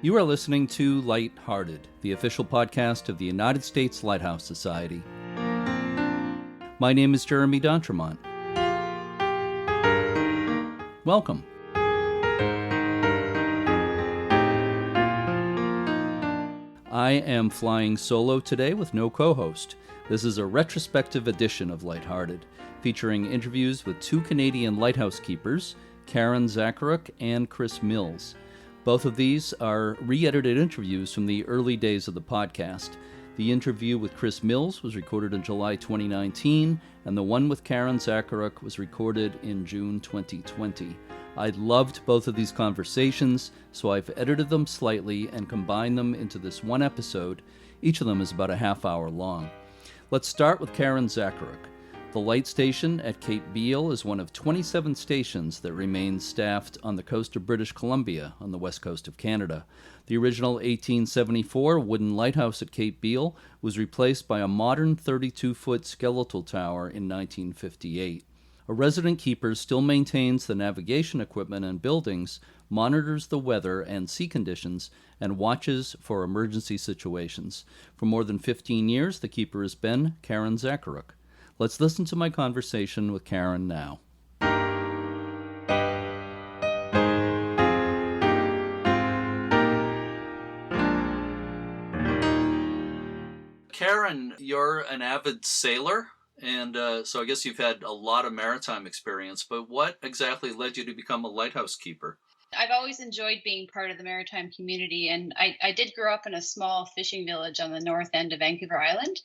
You are listening to Lighthearted, the official podcast of the United States Lighthouse Society. My name is Jeremy D'Entremont. Welcome. I am flying solo today with no co-host. This is a retrospective edition of Lighthearted, featuring interviews with two Canadian lighthouse keepers, Karen Zacharuk and Chris Mills. Both of these are re-edited interviews from the early days of the podcast. The interview with Chris Mills was recorded in July 2019, and the one with Karen Zacharuk was recorded in June 2020. I loved both of these conversations, so I've edited them slightly and combined them into this one episode. Each of them is about a half hour long. Let's start with Karen Zacharuk. The light station at Cape Beale is one of 27 stations that remain staffed on the coast of British Columbia on the west coast of Canada. The original 1874 wooden lighthouse at Cape Beale was replaced by a modern 32-foot skeletal tower in 1958. A resident keeper still maintains the navigation equipment and buildings, monitors the weather and sea conditions, and watches for emergency situations. For more than 15 years, the keeper has been Karen Zacharuk. Let's listen to my conversation with Karen now. Karen, you're an avid sailor, and so I guess you've had a lot of maritime experience, but what exactly led you to become a lighthouse keeper? I've always enjoyed being part of the maritime community, and I did grow up in a small fishing village on the north end of Vancouver Island.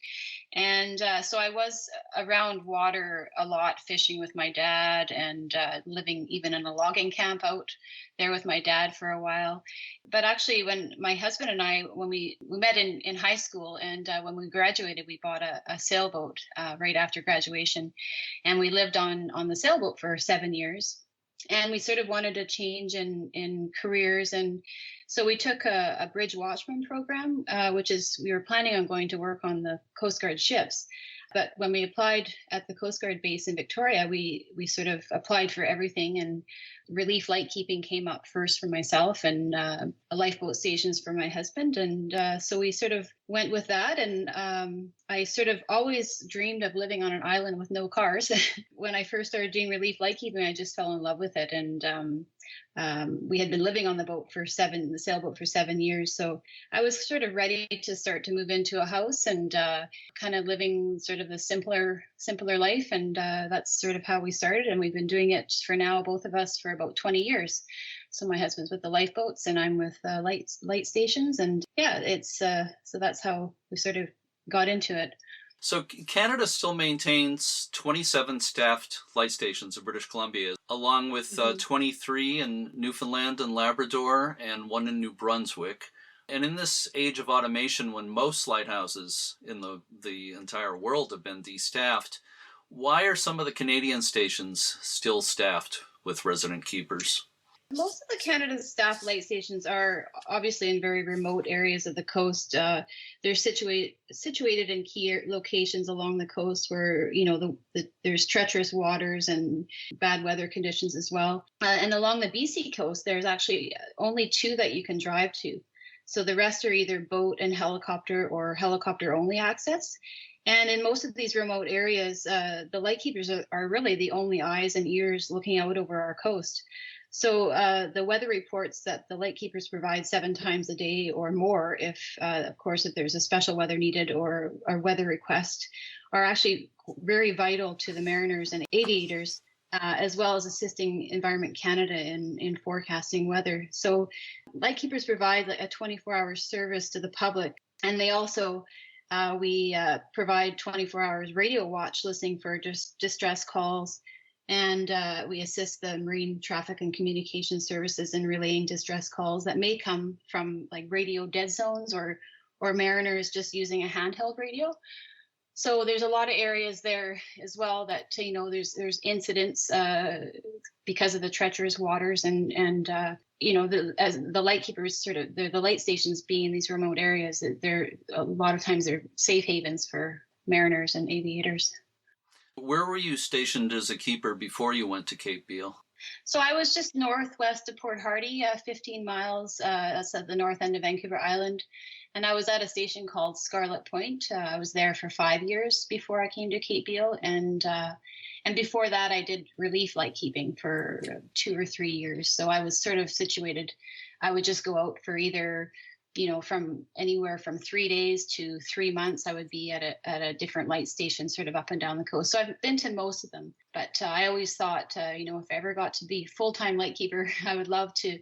And so I was around water a lot, fishing with my dad and living even in a logging camp out there with my dad for a while. But actually, when my husband and I, when we met in high school, and when we graduated, we bought a sailboat right after graduation. And we lived on the sailboat for 7 years. And we sort of wanted a change in careers. And so we took a bridge watchman program, which is, we were planning on going to work on the Coast Guard ships. But when we applied at the Coast Guard base in Victoria, we sort of applied for everything, and relief lightkeeping came up first for myself, and lifeboat stations for my husband. And so we sort of went with that. And I sort of always dreamed of living on an island with no cars. When I first started doing relief lightkeeping, I just fell in love with it. And we had been living on the sailboat for 7 years. So I was sort of ready to start to move into a house and kind of living sort of a simpler life. And that's sort of how we started. And we've been doing it for now, both of us, for about 20 years. So my husband's with the lifeboats and I'm with light stations. And yeah, it's so that's how we sort of got into it. So Canada still maintains 27 staffed light stations in British Columbia, along with 23 in Newfoundland and Labrador and one in New Brunswick. And in this age of automation, when most lighthouses in the entire world have been de-staffed, why are some of the Canadian stations still staffed with resident keepers? Most of the Canada's staffed light stations are obviously in very remote areas of the coast. They're situated in key locations along the coast where, there's treacherous waters and bad weather conditions as well. And along the BC coast, there's actually only two that you can drive to. So the rest are either boat and helicopter or helicopter only access. And in most of these remote areas, the lightkeepers are really the only eyes and ears looking out over our coast. So the weather reports that the lightkeepers provide 7 times a day or more, if there's a special weather needed or a weather request, are actually very vital to the mariners and aviators, as well as assisting Environment Canada in forecasting weather. So lightkeepers provide a 24-hour service to the public, and they also we provide 24 hours radio watch listening for distress calls. And we assist the Marine Traffic and Communication Services in relaying distress calls that may come from like radio dead zones or mariners just using a handheld radio. So there's a lot of areas there as well that, there's incidents because of the treacherous waters and as the lightkeepers the light stations being in these remote areas, they're a lot of times they're safe havens for mariners and aviators. Where were you stationed as a keeper before you went to Cape Beale? So I was just northwest of Port Hardy, 15 miles. That's at the north end of Vancouver Island. And I was at a station called Scarlet Point. I was there for 5 years before I came to Cape Beale. And before that, I did relief lightkeeping for 2 or 3 years. So I was sort of situated. I would just go out for either, from anywhere from 3 days to 3 months. I would be at a different light station sort of up and down the coast. So I've been to most of them. But I always thought, if I ever got to be full-time lightkeeper, I would love to.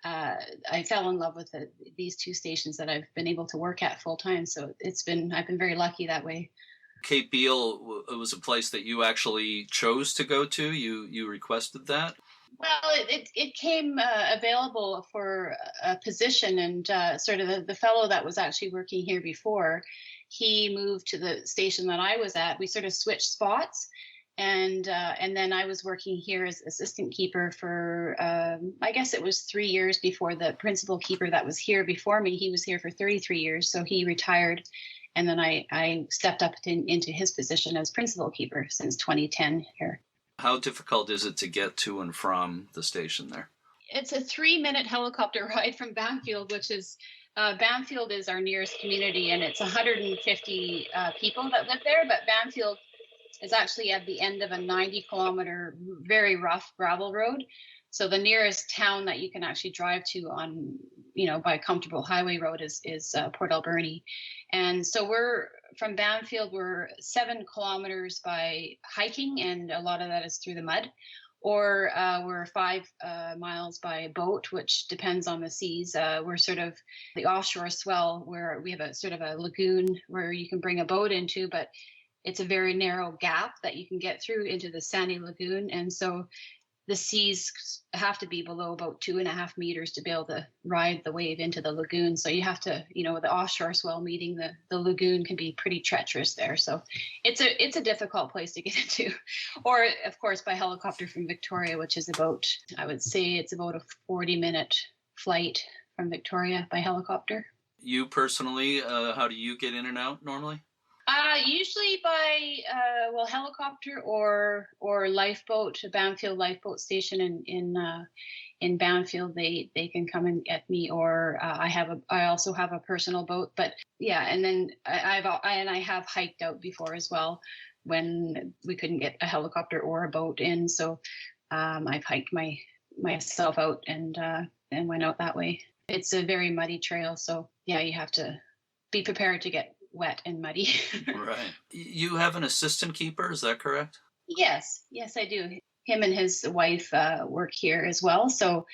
I fell in love with these two stations that I've been able to work at full-time. So I've been very lucky that way. Cape Beale was a place that you actually chose to go to? You requested that? Well, it came available for a position, and sort of the fellow that was actually working here before, he moved to the station that I was at. We sort of switched spots, and then I was working here as assistant keeper for I guess it was 3 years before the principal keeper that was here before me. He was here for 33 years, so he retired. And then I stepped up into his position as principal keeper since 2010 here. How difficult is it to get to and from the station there? It's a 3-minute helicopter ride from Banfield, which is, Banfield is our nearest community, and it's 150 people that live there. But Banfield is actually at the end of a 90-kilometer, very rough gravel road. So the nearest town that you can actually drive to on, by a comfortable highway road is Port Alberni. And so from Banfield, we're 7 kilometers by hiking, and a lot of that is through the mud. Or we're 5 miles by boat, which depends on the seas. We're sort of the offshore swell, where we have a sort of a lagoon where you can bring a boat into, but it's a very narrow gap that you can get through into the sandy lagoon. And so the seas have to be below about 2.5 meters to be able to ride the wave into the lagoon. So you have to, the offshore swell meeting the lagoon can be pretty treacherous there. So it's a difficult place to get into. Or, of course, by helicopter from Victoria, which is I would say it's about a 40-minute flight from Victoria by helicopter. You personally, how do you get in and out normally? Usually by helicopter or lifeboat. Banfield Lifeboat Station in Banfield, they can come and get me, or I also have a personal boat. But yeah, and then I have hiked out before as well when we couldn't get a helicopter or a boat in. So I've hiked myself out and went out that way. It's a very muddy trail, so yeah, you have to be prepared to get wet and muddy. Right. You have an assistant keeper, is that correct? Yes, I do. Him and his wife work here as well. So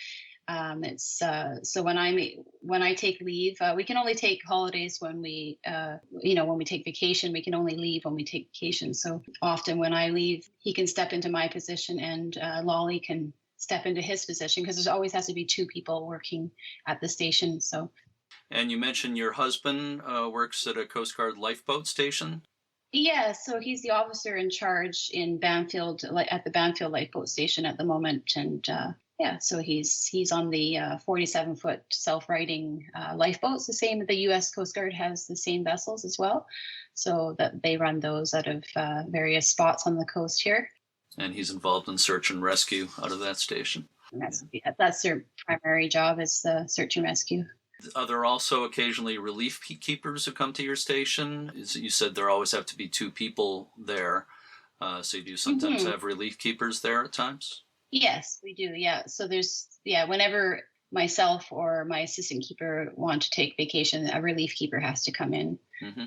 so when I take leave, we can only take holidays when we when we take vacation. We can only leave when we take vacation. So often when I leave, he can step into my position, and Lolly can step into his position, because there always has to be 2 people working at the station. So. And you mentioned your husband works at a Coast Guard lifeboat station? Yeah, so he's the officer in charge in Banfield, at the Banfield Lifeboat Station at the moment. And so he's on the 47-foot self-righting lifeboats, the same. The U.S. Coast Guard has the same vessels as well. So that they run those out of various spots on the coast here. And he's involved in search and rescue out of that station. And that's their primary job, is the search and rescue. Are there also occasionally relief keepers who come to your station? You said there always have to be 2 people there. So you do sometimes have relief keepers there at times? Yes, we do. Yeah. So whenever myself or my assistant keeper want to take vacation, a relief keeper has to come in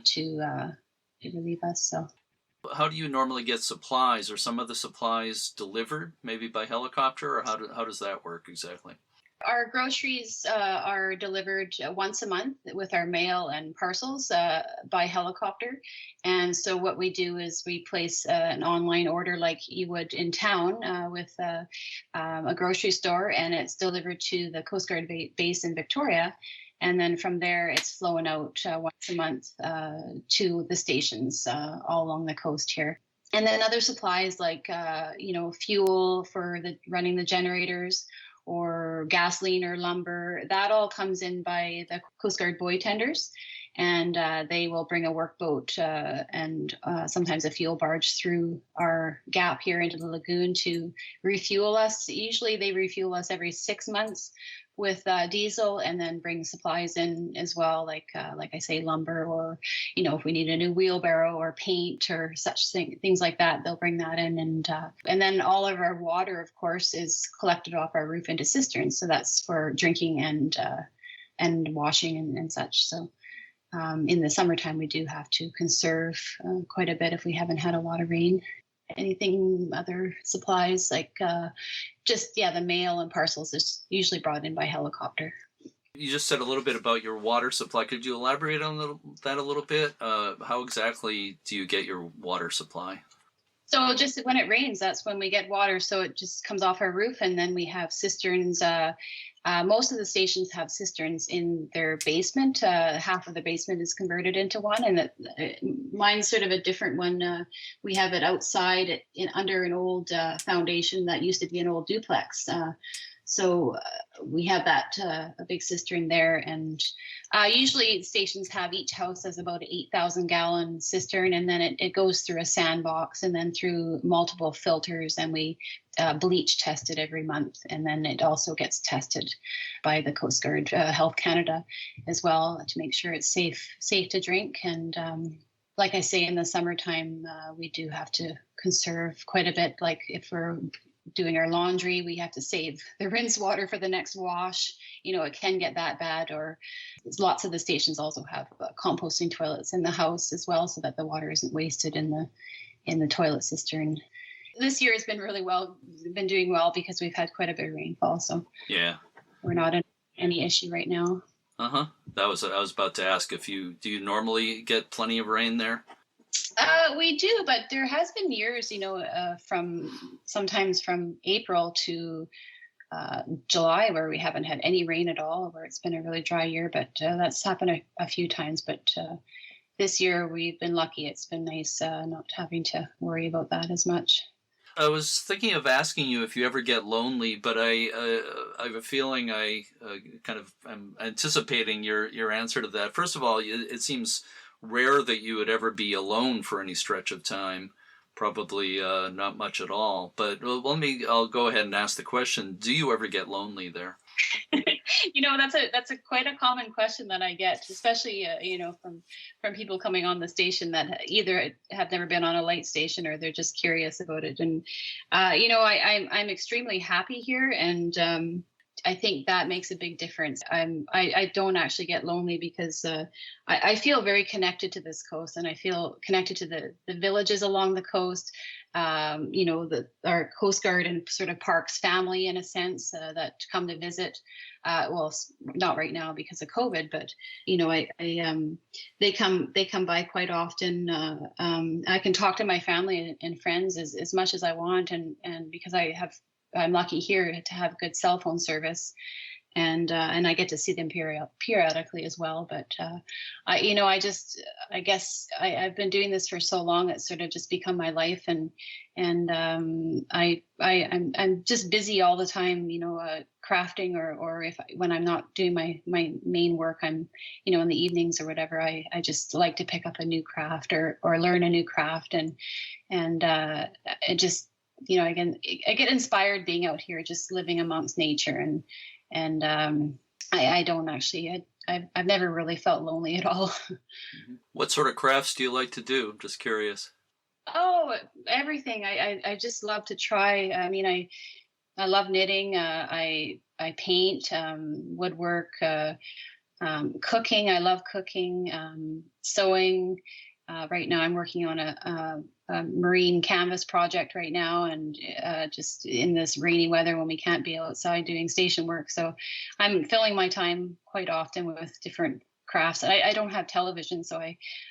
to relieve us. So. How do you normally get supplies? Are some of the supplies delivered, maybe by helicopter, or how does that work exactly? Our groceries are delivered once a month with our mail and parcels by helicopter. And so what we do is we place an online order like you would in town with a grocery store, and it's delivered to the Coast Guard base in Victoria. And then from there, it's flown out once a month to the stations all along the coast here. And then other supplies like, fuel for running the generators, or gasoline or lumber, that all comes in by the Coast Guard buoy tenders. and they will bring a workboat and sometimes a fuel barge through our gap here into the lagoon to refuel us. Usually they refuel us every 6 months with diesel, and then bring supplies in as well, like I say, lumber, or if we need a new wheelbarrow or paint or such things like that, they'll bring that in, and then all of our water, of course, is collected off our roof into cisterns, so that's for drinking and washing and such. So in the summertime, we do have to conserve quite a bit if we haven't had a lot of rain. Anything, other supplies like the mail and parcels is usually brought in by helicopter. You just said a little bit about your water supply. Could you elaborate on that a little bit? How exactly do you get your water supply? So just when it rains, that's when we get water. So it just comes off our roof, and then we have cisterns. Most of the stations have cisterns in their basement. Half of the basement is converted into one, and mine's sort of a different one. We have it outside under an old foundation that used to be an old duplex. So we have that, a big cistern there. And usually stations have, each house has about an 8,000 gallon cistern, and then it goes through a sandbox and then through multiple filters, and we bleach test it every month. And then it also gets tested by the Coast Guard, Health Canada as well, to make sure it's safe to drink. And like I say, in the summertime, we do have to conserve quite a bit. Like if we're doing our laundry, we have to save the rinse water for the next wash. It can get that bad. Or lots of the stations also have composting toilets in the house as well, so that the water isn't wasted in the toilet cistern. This year has been been doing well because we've had quite a bit of rainfall. So yeah, we're not in any issue right now. I was about to ask do you normally get plenty of rain there? We do, but there has been years, sometimes from April to July, where we haven't had any rain at all, where it's been a really dry year. But that's happened a few times. But this year we've been lucky. It's been nice not having to worry about that as much. I was thinking of asking you if you ever get lonely, but I have a feeling I'm anticipating your answer to that. First of all, it seems rare that you would ever be alone for any stretch of time. Probably not much at all. But I'll go ahead and ask the question: do you ever get lonely there? That's quite a common question that I get, especially from people coming on the station that either have never been on a light station or they're just curious about it. And I'm extremely happy here, and I think that makes a big difference. I don't actually get lonely because I feel very connected to this coast, and I feel connected to the villages along the coast. Our Coast Guard and sort of Parks family, in a sense, that come to visit. Well, not right now because of COVID, but they come by quite often. I can talk to my family and friends as much as I want, and because I'm lucky here to have good cell phone service, and I get to see them periodically as well. But I guess I've been doing this for so long, it's sort of just become my life, and I'm just busy all the time, crafting, or when I'm not doing my main work, I'm in the evenings or whatever, I just like to pick up a new craft or learn a new craft, and it just I get inspired being out here, just living amongst nature, and I don't actually, I've never really felt lonely at all. What sort of crafts do you like to do? I'm just curious. Oh, everything. I just love to try. I mean, I love knitting. I paint, woodwork, cooking. I love cooking, sewing. Right now I'm working on a marine canvas project right now, and just in this rainy weather when we can't be outside doing station work. So I'm filling my time quite often with different crafts. I don't have television, so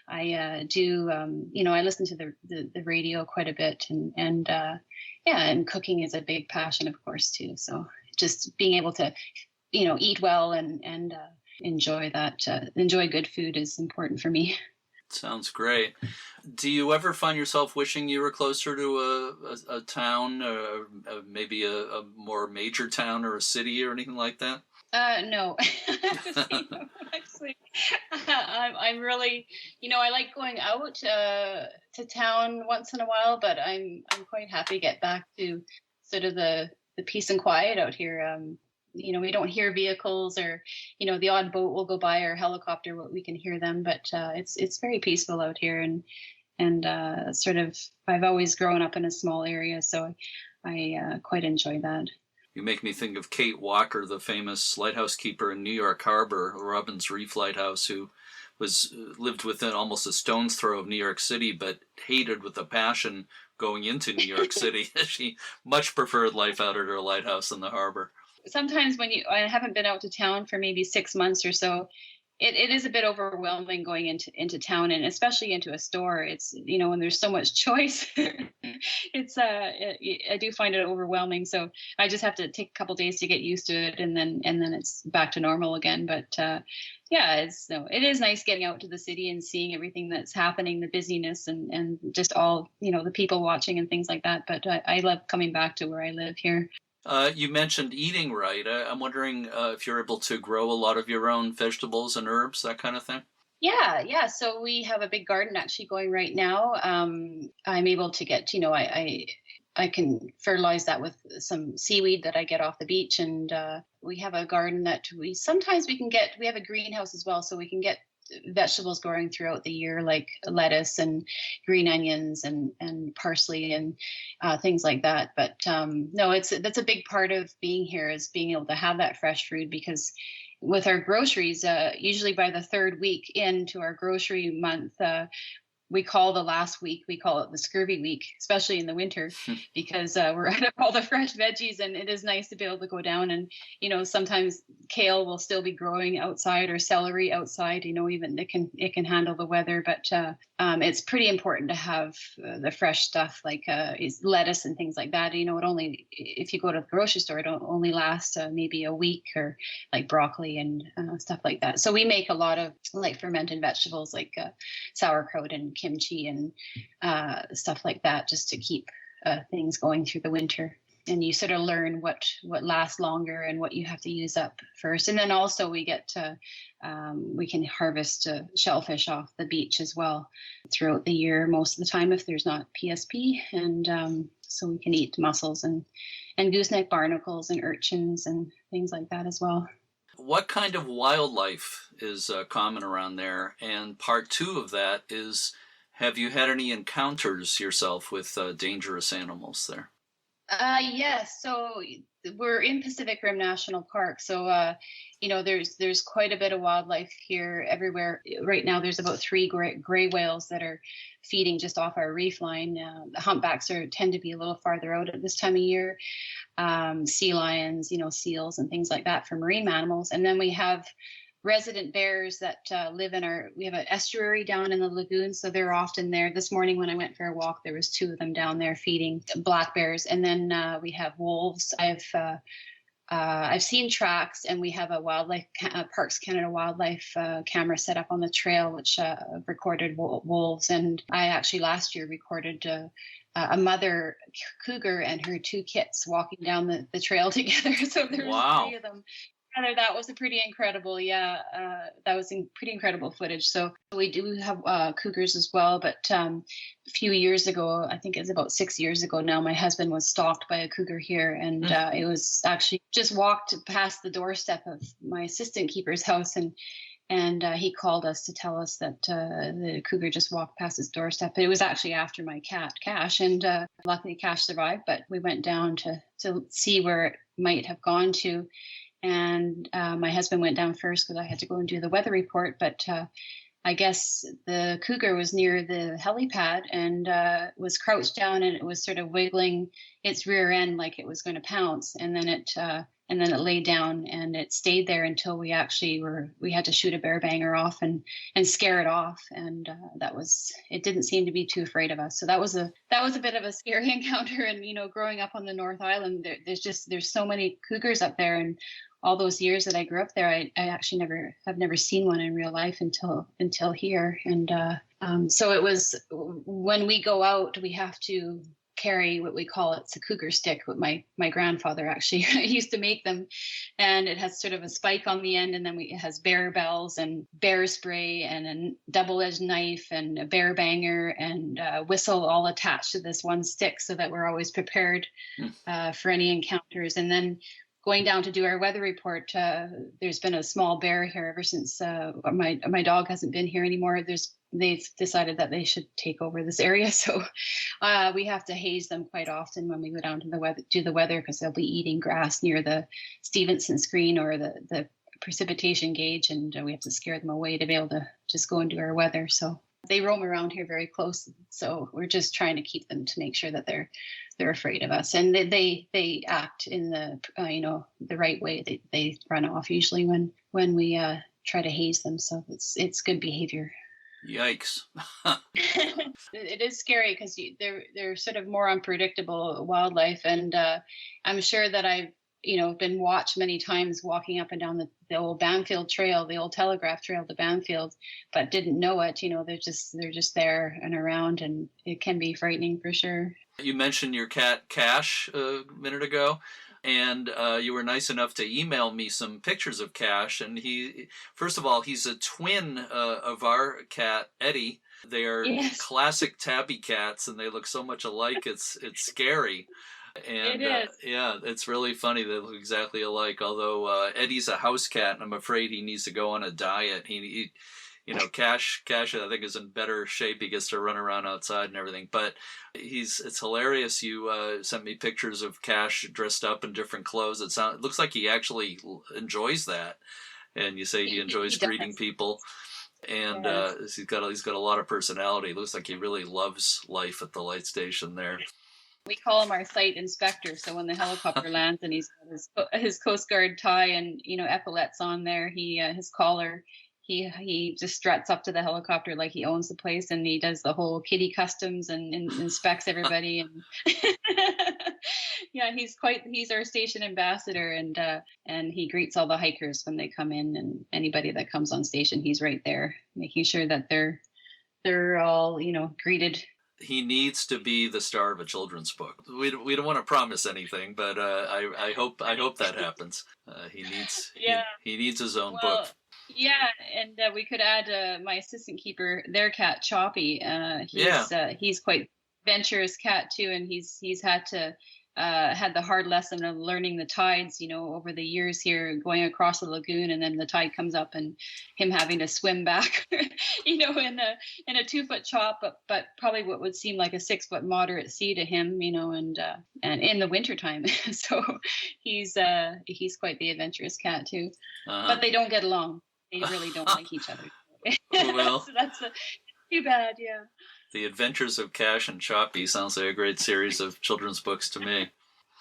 I do, I listen to the radio quite a bit, and cooking is a big passion, of course, too. So just being able to, eat well and enjoy good food is important for me. Sounds great. Do you ever find yourself wishing you were closer to a town, or maybe a more major town or a city or anything like that? No. sweet. I'm really, I like going out to town once in a while, but I'm quite happy to get back to sort of the peace and quiet out here. We don't hear vehicles, or the odd boat will go by, or helicopter. We can hear them, but it's very peaceful out here, and sort of I've always grown up in a small area, so I quite enjoy that. You make me think of Kate Walker, the famous lighthouse keeper in New York Harbor, Robbins Reef Lighthouse, who lived within almost a stone's throw of New York City, but hated with a passion going into New York City. She much preferred life out at her lighthouse in the harbor. Sometimes I haven't been out to town for maybe 6 months or so, it is a bit overwhelming going into town, and especially into a store. It's, when there's so much choice, I do find it overwhelming. So I just have to take a couple days to get used to it, and then it's back to normal again. But it is nice getting out to the city and seeing everything that's happening, the busyness, and just all, the people watching and things like that. But I love coming back to where I live here. You mentioned eating right. I'm wondering if you're able to grow a lot of your own vegetables and herbs, that kind of thing. Yeah. So we have a big garden actually going right now. I'm able to get, I can fertilize that with some seaweed that I get off the beach, and we have a garden that we have a greenhouse as well, so we can get vegetables growing throughout the year, like lettuce and green onions and parsley and things like that. But no, that's a big part of being here, is being able to have that fresh food, because with our groceries, usually by the third week into our grocery month, we call the last week, we call it the scurvy week, especially in the winter, because we're out of all the fresh veggies, and it is nice to be able to go down and, sometimes kale will still be growing outside, or celery outside, even it can handle the weather, but it's pretty important to have the fresh stuff, like lettuce and things like that. If you go to the grocery store, it only lasts maybe a week, or like broccoli and stuff like that. So we make a lot of like fermented vegetables, like sauerkraut and kimchi and stuff like that, just to keep things going through the winter. And you sort of learn what lasts longer and what you have to use up first. And then also we can harvest shellfish off the beach as well throughout the year, most of the time, if there's not PSP. And so we can eat mussels and gooseneck barnacles and urchins and things like that as well. What kind of wildlife is common around there? And part two of that is, have you had any encounters yourself with dangerous animals there? Yes. So we're in Pacific Rim National Park. So, there's quite a bit of wildlife here everywhere. Right now, there's about 3 gray whales that are feeding just off our reef line. The humpbacks tend to be a little farther out at this time of year. Sea lions, seals and things like that for marine mammals. And then we have resident bears that live we have an estuary down in the lagoon, so they're often there. This morning when I went for a walk, there was 2 of them down there feeding black bears. And then we have wolves. I've seen tracks, and we have a wildlife Parks Canada wildlife camera set up on the trail, which recorded wolves. And I actually last year recorded a mother cougar and her 2 kits walking down the trail together. So there's 3 of them. That was a pretty incredible, that was pretty incredible footage. So we do have cougars as well, but a few years ago, I think it's about 6 years ago now, my husband was stalked by a cougar here, and it was actually just walked past the doorstep of my assistant keeper's house, and he called us to tell us that the cougar just walked past his doorstep. But it was actually after my cat, Cash, and luckily Cash survived, but we went down to see where it might have gone to. And my husband went down first because I had to go and do the weather report. But I guess the cougar was near the helipad and was crouched down, and it was sort of wiggling its rear end like it was going to pounce. And then it lay down, and it stayed there until we had to shoot a bear banger off and scare it off. And it didn't seem to be too afraid of us. So that was a bit of a scary encounter. And, growing up on the North Island, there's so many cougars up there, and all those years that I grew up there, I actually have never seen one in real life until here. And so it was, when we go out, we have to carry what we call it's a cougar stick, what my grandfather actually used to make them, and it has sort of a spike on the end, and then it has bear bells and bear spray and a double-edged knife and a bear banger and a whistle all attached to this one stick, so that we're always prepared for any encounters. And then going down to do our weather report, there's been a small bear here ever since my dog hasn't been here anymore. They've decided that they should take over this area, so we have to haze them quite often when we go down to the weather, because they'll be eating grass near the Stevenson screen or the precipitation gauge, and we have to scare them away to be able to just go and do our weather. So they roam around here very close, so we're just trying to keep them to make sure that they're afraid of us, and they act in the the right way. They run off usually when we try to haze them, so it's good behavior. Yikes. It is scary because they're sort of more unpredictable wildlife, and I'm sure that I've been watched many times walking up and down the old Banfield Trail, the old Telegraph Trail to Banfield, but didn't know it. They're just there and around, and it can be frightening for sure. You mentioned your cat Cash a minute ago, and you were nice enough to email me some pictures of Cash. And first of all, he's a twin of our cat Eddie. They are classic tabby cats, and they look so much alike. It's scary. And yeah, it's really funny. They look exactly alike. Although Eddie's a house cat, and I'm afraid he needs to go on a diet. He Cash I think is in better shape. He gets to run around outside and everything. But it's hilarious. You sent me pictures of Cash dressed up in different clothes. It looks like he actually enjoys that. And you say he enjoys greeting people. And he's got a lot of personality. It looks like he really loves life at the light station there. We call him our site inspector. So when the helicopter lands and he's got his Coast Guard tie and epaulets on there, his collar, he just struts up to the helicopter like he owns the place, and he does the whole kitty customs and inspects everybody. And yeah, he's our station ambassador, and he greets all the hikers when they come in, and anybody that comes on station, he's right there making sure that they're all greeted. He needs to be the star of a children's book. We don't want to promise anything, but I hope that happens. He needs his own book. Yeah, and we could add my assistant keeper, their cat Choppy. He's quite adventurous cat too, and he's had the hard lesson of learning the tides, over the years here, going across the lagoon, and then the tide comes up and him having to swim back, in a 2-foot chop, but probably what would seem like a 6-foot moderate sea to him, and in the wintertime. So he's quite the adventurous cat too. But they don't get along. They really don't like each other. Well, so that's too bad, yeah. The Adventures of Cash and Choppy sounds like a great series of children's books to me.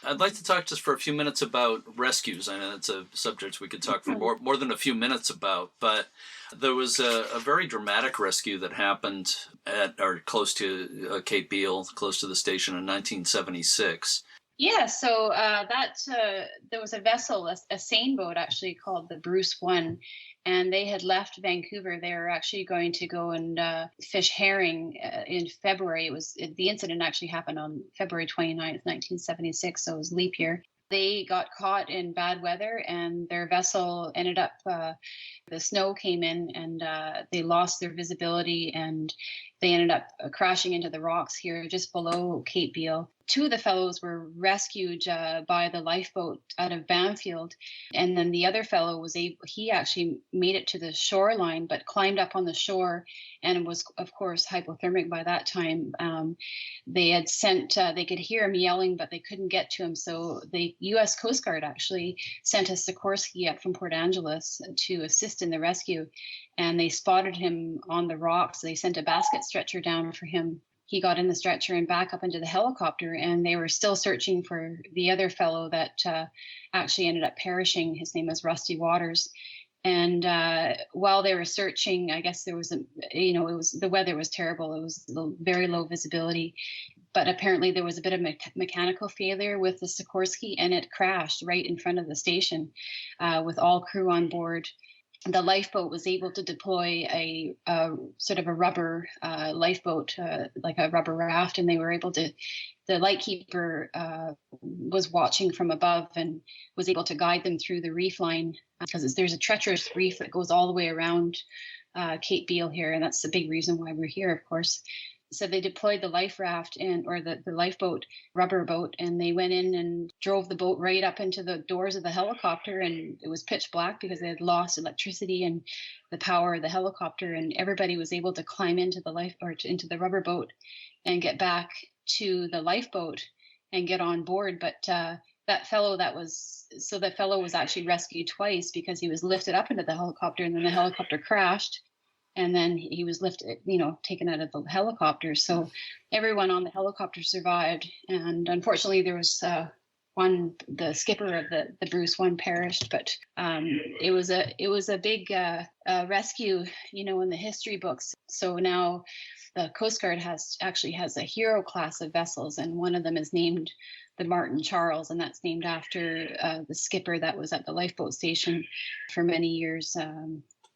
I'd like to talk just for a few minutes about rescues. I know it's a subject we could talk for more than a few minutes about, but there was a very dramatic rescue that happened at or close to Cape Beale, close to the station in 1976. Yeah, so there was a vessel, a seine boat actually called the Bruce One, and they had left Vancouver. They were actually going to go and fish herring in February. The incident actually happened on February 29th, 1976, so it was leap year. They got caught in bad weather, and their vessel ended up, the snow came in, and they lost their visibility, and they ended up crashing into the rocks here just below Cape Beale. 2 of the fellows were rescued by the lifeboat out of Banfield, and then the other fellow he actually made it to the shoreline, but climbed up on the shore and was, of course, hypothermic by that time. They had sent, they could hear him yelling, but they couldn't get to him. So the U.S. Coast Guard actually sent a Sikorsky up from Port Angeles to assist in the rescue, and they spotted him on the rocks. They sent a basket stretcher down for him. He got in the stretcher and back up into the helicopter, and they were still searching for the other fellow that actually ended up perishing. His name was Rusty Waters. And while they were searching, I guess there was the weather was terrible. It was very low visibility, but apparently there was a bit of mechanical failure with the Sikorsky, and it crashed right in front of the station with all crew on board. the lifeboat was able to deploy a sort of a rubber lifeboat, like a rubber raft, and they were able to. The lightkeeper was watching from above and was able to guide them through the reef line, because there's a treacherous reef that goes all the way around Cape Beale here, and that's the big reason why we're here, of course. So they deployed the life raft or the lifeboat, rubber boat, and they went in and drove the boat right up into the doors of the helicopter, and it was pitch black because they had lost electricity and the power of the helicopter, and everybody was able to climb into into the rubber boat and get back to the lifeboat and get on board. But that fellow was actually rescued twice, because he was lifted up into the helicopter, and then the helicopter crashed. And then he was lifted, taken out of the helicopter. So everyone on the helicopter survived. And unfortunately, there was the skipper of the Bruce, one perished. But it was a big rescue, in the history books. So now the Coast Guard has a hero class of vessels, and one of them is named the Martin Charles, and that's named after the skipper that was at the lifeboat station for many years.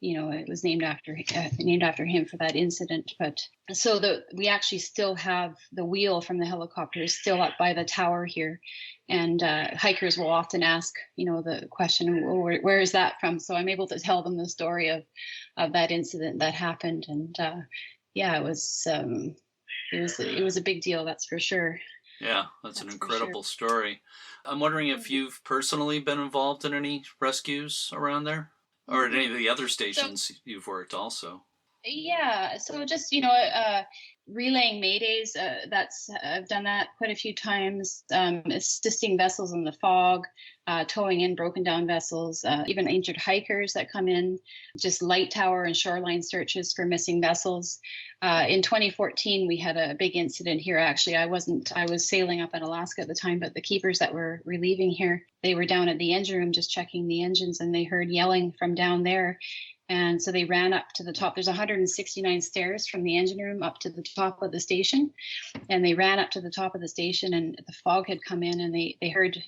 It was named after him for that incident. But so we actually still have the wheel from the helicopter is still up by the tower here, and hikers will often ask, the question, well, where is that from? So I'm able to tell them the story of that incident that happened, and it was a big deal, that's for sure. Yeah, that's an incredible story. I'm wondering if you've personally been involved in any rescues around there? Or at any of the other stations you've worked also? Yeah, so just, relaying maydays, I've done that quite a few times, assisting vessels in the fog, towing in broken down vessels, even injured hikers that come in, just light tower and shoreline searches for missing vessels. In 2014, we had a big incident here. Actually, I was sailing up in Alaska at the time, but the keepers that were relieving here, they were down at the engine room just checking the engines, and they heard yelling from down there. And so they ran up to the top. There's 169 stairs from the engine room up to the top of the station. And they ran up to the top of the station, and the fog had come in, and they heard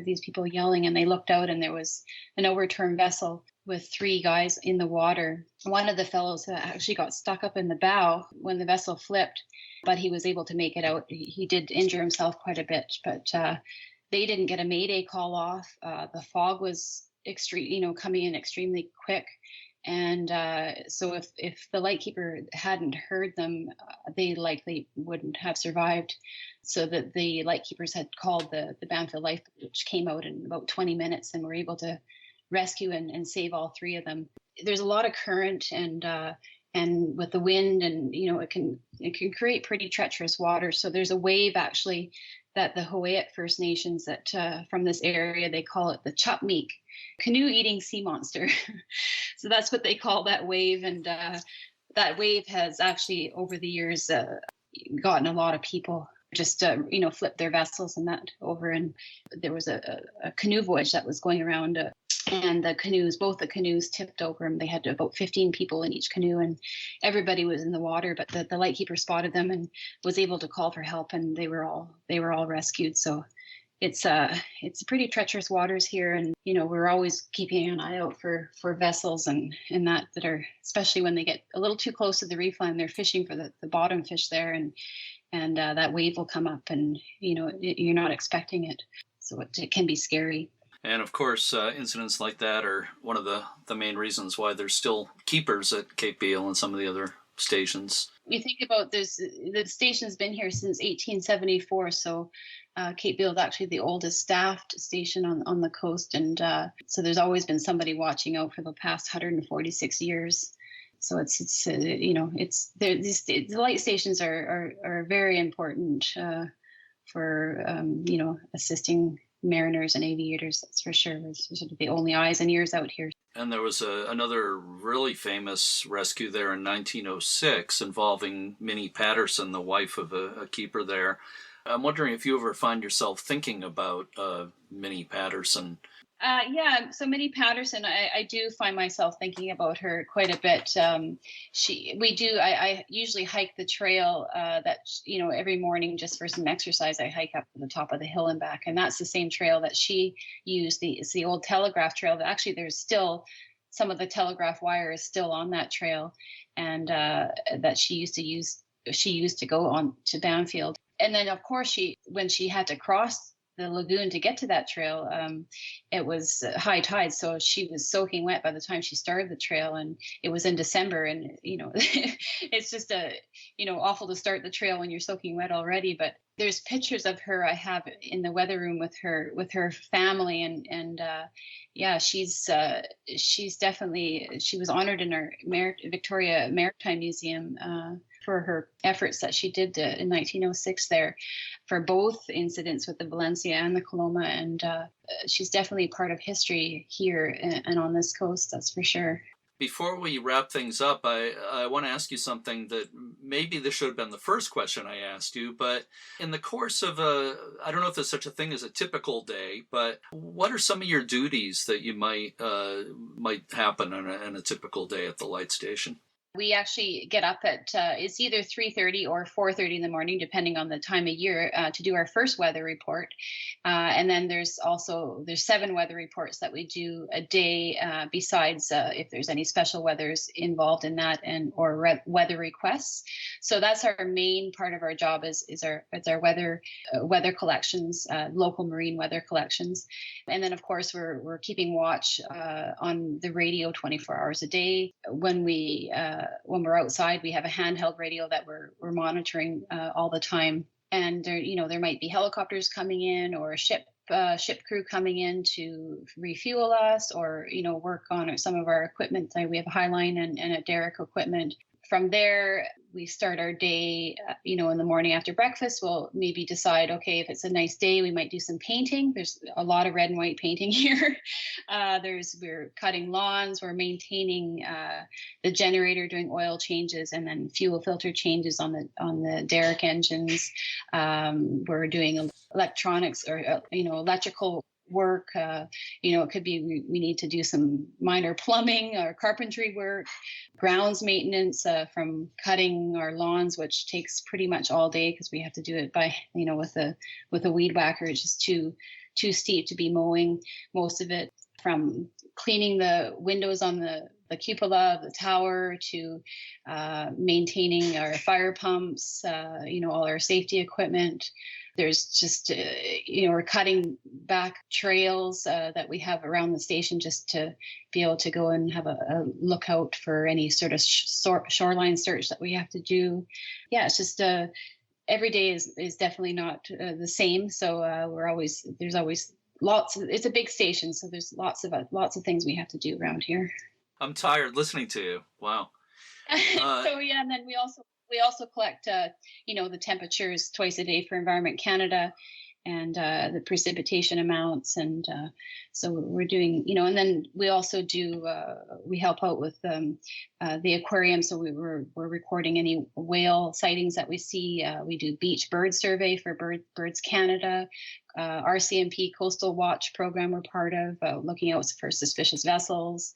these people yelling, and they looked out, and there was an overturned vessel with 3 guys in the water. One of the fellows actually got stuck up in the bow when the vessel flipped, but he was able to make it out. He did injure himself quite a bit, but they didn't get a mayday call off. The fog was coming in extremely quick. And so if the lightkeeper hadn't heard them, they likely wouldn't have survived. So that the lightkeepers had called the Banfield Life, which came out in about 20 minutes and were able to rescue and save all 3 of them. There's a lot of current, and with the wind, and it can create pretty treacherous water. So there's a wave actually that the Hawaiian First Nations that from this area, they call it the Chupmeek, canoe-eating sea monster. So that's what they call that wave. And that wave has actually, over the years, gotten a lot of people just, flip their vessels and that over. And there was a canoe voyage that was going around, and both the canoes tipped over, and they had about 15 people in each canoe, and everybody was in the water, but the lightkeeper spotted them and was able to call for help, and they were all rescued. So it's pretty treacherous waters here, and we're always keeping an eye out for vessels and that are, especially when they get a little too close to the reef line, they're fishing for the bottom fish there, and that wave will come up, and you're not expecting it, so it can be scary. And of course, incidents like that are one of the main reasons why there's still keepers at Cape Beale and some of the other stations. You think about this, the station's been here since 1874, so Cape Beale is actually the oldest staffed station on the coast, and so there's always been somebody watching out for the past 146 years. So the light stations are very important for assisting mariners and aviators, that's for sure. It's sort of the only eyes and ears out here. And there was another really famous rescue there in 1906 involving Minnie Patterson, the wife of a keeper there. I'm wondering if you ever find yourself thinking about Minnie Patterson. Yeah, so Minnie Patterson, I do find myself thinking about her quite a bit. I usually hike the trail that, every morning just for some exercise. I hike up to the top of the hill and back, and that's the same trail that she used. It's the old Telegraph Trail that actually there's still some of the telegraph wire is still on that trail, and that she used to use. She used to go on to Banfield, and then of course when she had to cross the lagoon to get to that trail, it was high tide, so she was soaking wet by the time she started the trail, and it was in December, and it's just awful to start the trail when you're soaking wet already. But there's pictures of her I have in the weather room with her family, and yeah, she's definitely, she was honored in our Victoria Maritime Museum for her efforts that she did in 1906 there for both incidents with the Valencia and the Coloma. And she's definitely part of history here and on this coast, that's for sure. Before we wrap things up, I want to ask you something that maybe this should have been the first question I asked you, but in the course of I don't know if there's such a thing as a typical day, but what are some of your duties that you might happen in a typical day at the light station? We actually get up at it's either 3:30 or 4:30 in the morning, depending on the time of year, to do our first weather report. And then there's 7 weather reports that we do a day, besides if there's any special weathers involved in that, or weather requests. So that's our main part of our job is our weather collections, local marine weather collections. And then of course we're keeping watch on the radio 24 hours a day. When we're outside, we have a handheld radio that we're monitoring all the time. And there might be helicopters coming in, or a ship crew coming in to refuel us, or work on some of our equipment. We have a highline and a derrick equipment. From there, we start our day, in the morning after breakfast. We'll maybe decide, okay, if it's a nice day, we might do some painting. There's a lot of red and white painting here. We're cutting lawns, we're maintaining the generator, doing oil changes, and then fuel filter changes on the derrick engines. We're doing electronics or electrical work. It could be we need to do some minor plumbing or carpentry work, grounds maintenance, from cutting our lawns, which takes pretty much all day because we have to do it by with a weed whacker. It's just too steep to be mowing most of it, from cleaning the windows on the cupola of the tower to maintaining our fire pumps, all our safety equipment. There's just, we're cutting back trails that we have around the station just to be able to go and have a lookout for any sort of shoreline search that we have to do. Yeah, it's just every day is definitely not the same. So there's always lots. It's a big station, so there's lots of things we have to do around here. I'm tired listening to you. Wow. So yeah, and then we also collect, the temperatures twice a day for Environment Canada, and the precipitation amounts, and so we're doing, and then we also do we help out with the aquarium, so we're recording any whale sightings that we see. We do beach bird survey for Birds Canada. RCMP Coastal Watch program we're part of, looking out for suspicious vessels.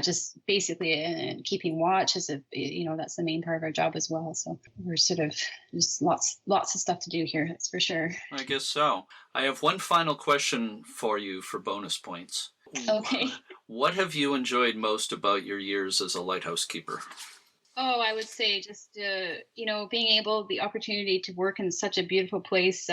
Just basically keeping watch that's the main part of our job as well. So we're sort of just lots of stuff to do here, that's for sure. I guess so. I have one final question for you for bonus points. Okay. What have you enjoyed most about your years as a lighthouse keeper? Oh, I would say just, being the opportunity to work in such a beautiful place,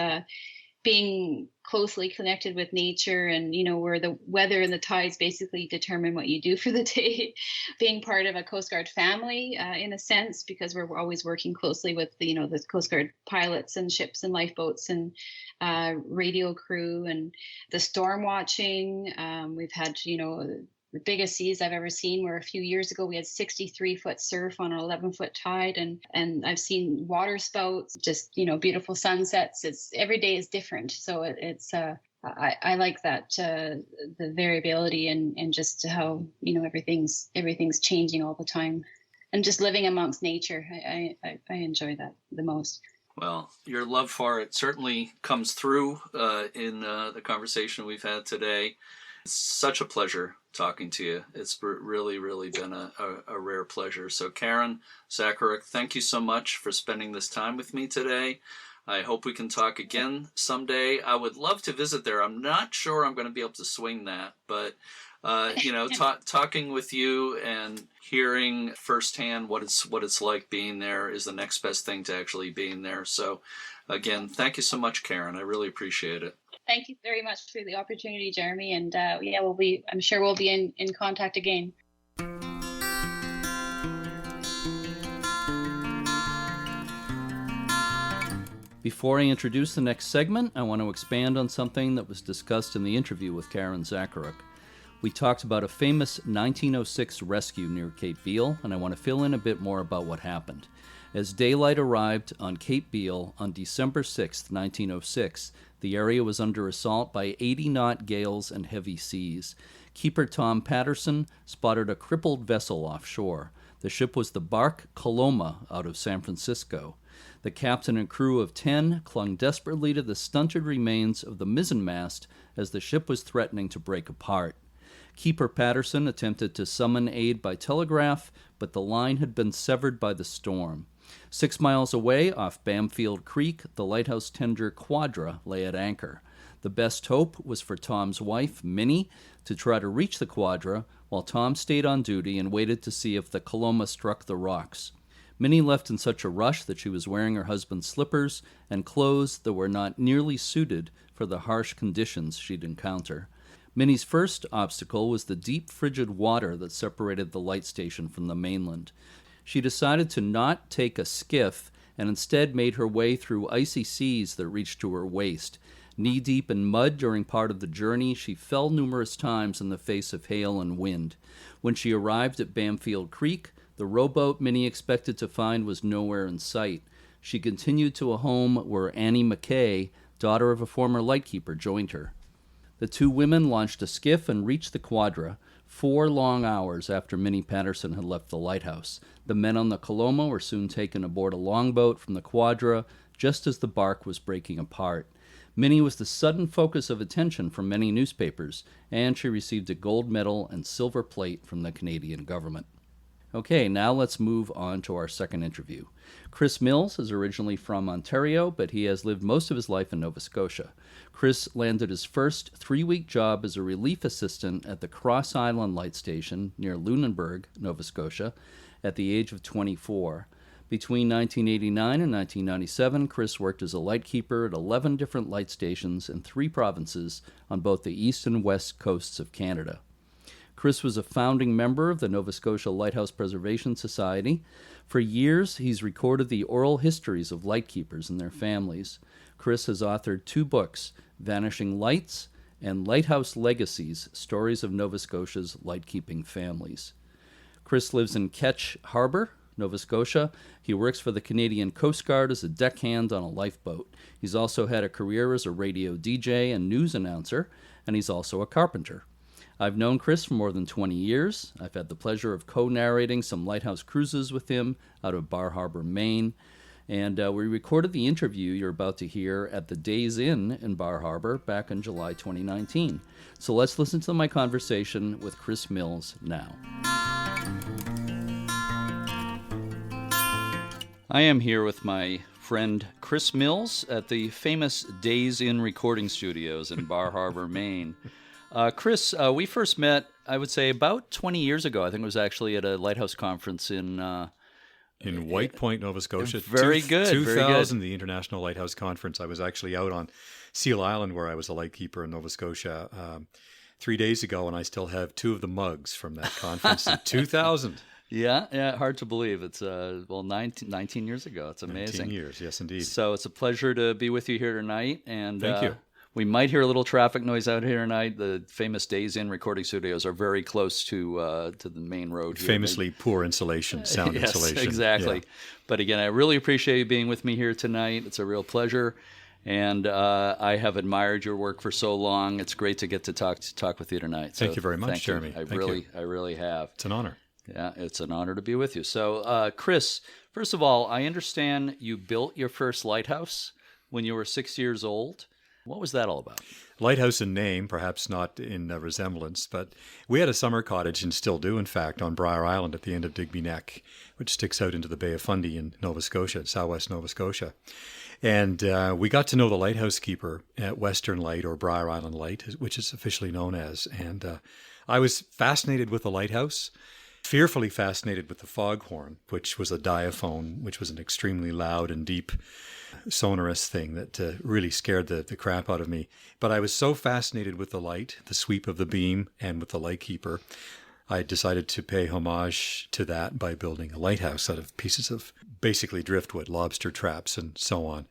being closely connected with nature, and where the weather and the tides basically determine what you do for the day. Being part of a Coast Guard family, in a sense, because we're always working closely with the Coast Guard pilots and ships and lifeboats and radio crew, and the storm watching. We've had the biggest seas I've ever seen were a few years ago. We had 63-foot surf on an 11-foot tide, and I've seen water spouts, just beautiful sunsets. It's every day is different, so it's I like that the variability and just how everything's changing all the time, and just living amongst nature. I enjoy that the most. Well, your love for it certainly comes through in the conversation we've had today. It's such a pleasure talking to you. It's really, really been a rare pleasure. So Karen, Zacharuk, thank you so much for spending this time with me today. I hope we can talk again someday. I would love to visit there. I'm not sure I'm going to be able to swing that, but Talking with you and hearing firsthand what it's like being there is the next best thing to actually being there. So, again, thank you so much, Karen. I really appreciate it. Thank you very much for the opportunity, Jeremy. And I'm sure we'll be in contact again. Before I introduce the next segment, I want to expand on something that was discussed in the interview with Karen Zacharuk. We talked about a famous 1906 rescue near Cape Beale, and I want to fill in a bit more about what happened. As daylight arrived on Cape Beale on December 6, 1906, the area was under assault by 80-knot gales and heavy seas. Keeper Tom Patterson spotted a crippled vessel offshore. The ship was the bark Coloma out of San Francisco. The captain and crew of 10 clung desperately to the stunted remains of the mizzenmast as the ship was threatening to break apart. Keeper Patterson attempted to summon aid by telegraph, but the line had been severed by the storm. 6 miles away, off Bamfield Creek, the lighthouse tender Quadra lay at anchor. The best hope was for Tom's wife, Minnie, to try to reach the Quadra, while Tom stayed on duty and waited to see if the Coloma struck the rocks. Minnie left in such a rush that she was wearing her husband's slippers and clothes that were not nearly suited for the harsh conditions she'd encounter. Minnie's first obstacle was the deep, frigid water that separated the light station from the mainland. She decided to not take a skiff and instead made her way through icy seas that reached to her waist. Knee-deep in mud during part of the journey, she fell numerous times in the face of hail and wind. When she arrived at Bamfield Creek, the rowboat Minnie expected to find was nowhere in sight. She continued to a home where Annie McKay, daughter of a former lightkeeper, joined her. The two women launched a skiff and reached the Quadra 4 long hours after Minnie Patterson had left the lighthouse. The men on the Coloma were soon taken aboard a longboat from the Quadra just as the bark was breaking apart. Minnie was the sudden focus of attention from many newspapers, and she received a gold medal and silver plate from the Canadian government. Okay, now let's move on to our second interview. Chris Mills is originally from Ontario, but he has lived most of his life in Nova Scotia. Chris landed his first 3-week job as a relief assistant at the Cross Island Light Station near Lunenburg, Nova Scotia, at the age of 24. Between 1989 and 1997, Chris worked as a lightkeeper at 11 different light stations in 3 provinces on both the east and west coasts of Canada. Chris was a founding member of the Nova Scotia Lighthouse Preservation Society. For years, he's recorded the oral histories of lightkeepers and their families. Chris has authored 2 books, Vanishing Lights and Lighthouse Legacies, Stories of Nova Scotia's Lightkeeping Families. Chris lives in Ketch Harbor, Nova Scotia. He works for the Canadian Coast Guard as a deckhand on a lifeboat. He's also had a career as a radio DJ and news announcer, and he's also a carpenter. I've known Chris for more than 20 years. I've had the pleasure of co-narrating some lighthouse cruises with him out of Bar Harbor, Maine. And we recorded the interview you're about to hear at the Days Inn in Bar Harbor back in July 2019. So let's listen to my conversation with Chris Mills now. I am here with my friend Chris Mills at the famous Days Inn recording studios in Bar Harbor, Maine. Chris, we first met, I would say, about 20 years ago. I think it was actually at a Lighthouse conference in White Point, Nova Scotia. Very good. 2000, the International Lighthouse Conference. I was actually out on Seal Island where I was a lightkeeper in Nova Scotia 3 days ago, and I still have 2 of the mugs from that conference in 2000. Yeah, hard to believe. It's 19 years ago. It's amazing. 19 years, yes, indeed. So it's a pleasure to be with you here tonight. And thank you. We might hear a little traffic noise out here tonight. The famous Days Inn recording studios are very close to the main road here. Famously poor insulation, sound yes, insulation. Exactly. Yeah. But again, I really appreciate you being with me here tonight. It's a real pleasure. And I have admired your work for so long. It's great to get to talk with you tonight. Thank you very much, Jeremy. I really have. It's an honor. Yeah, it's an honor to be with you. So, Chris, first of all, I understand you built your first lighthouse when you were 6 years old. What was that all about? Lighthouse in name, perhaps not in resemblance, but we had a summer cottage, and still do, in fact, on Briar Island at the end of Digby Neck, which sticks out into the Bay of Fundy in Nova Scotia, southwest Nova Scotia. And we got to know the lighthouse keeper at Western Light, or Briar Island Light, which is officially known as. And I was fascinated with the lighthouse, fearfully fascinated with the foghorn, which was a diaphone, which was an extremely loud and deep sonorous thing that really scared the crap out of me. But I was so fascinated with the light, the sweep of the beam, and with the lightkeeper, I decided to pay homage to that by building a lighthouse out of pieces of basically driftwood, lobster traps, and so on.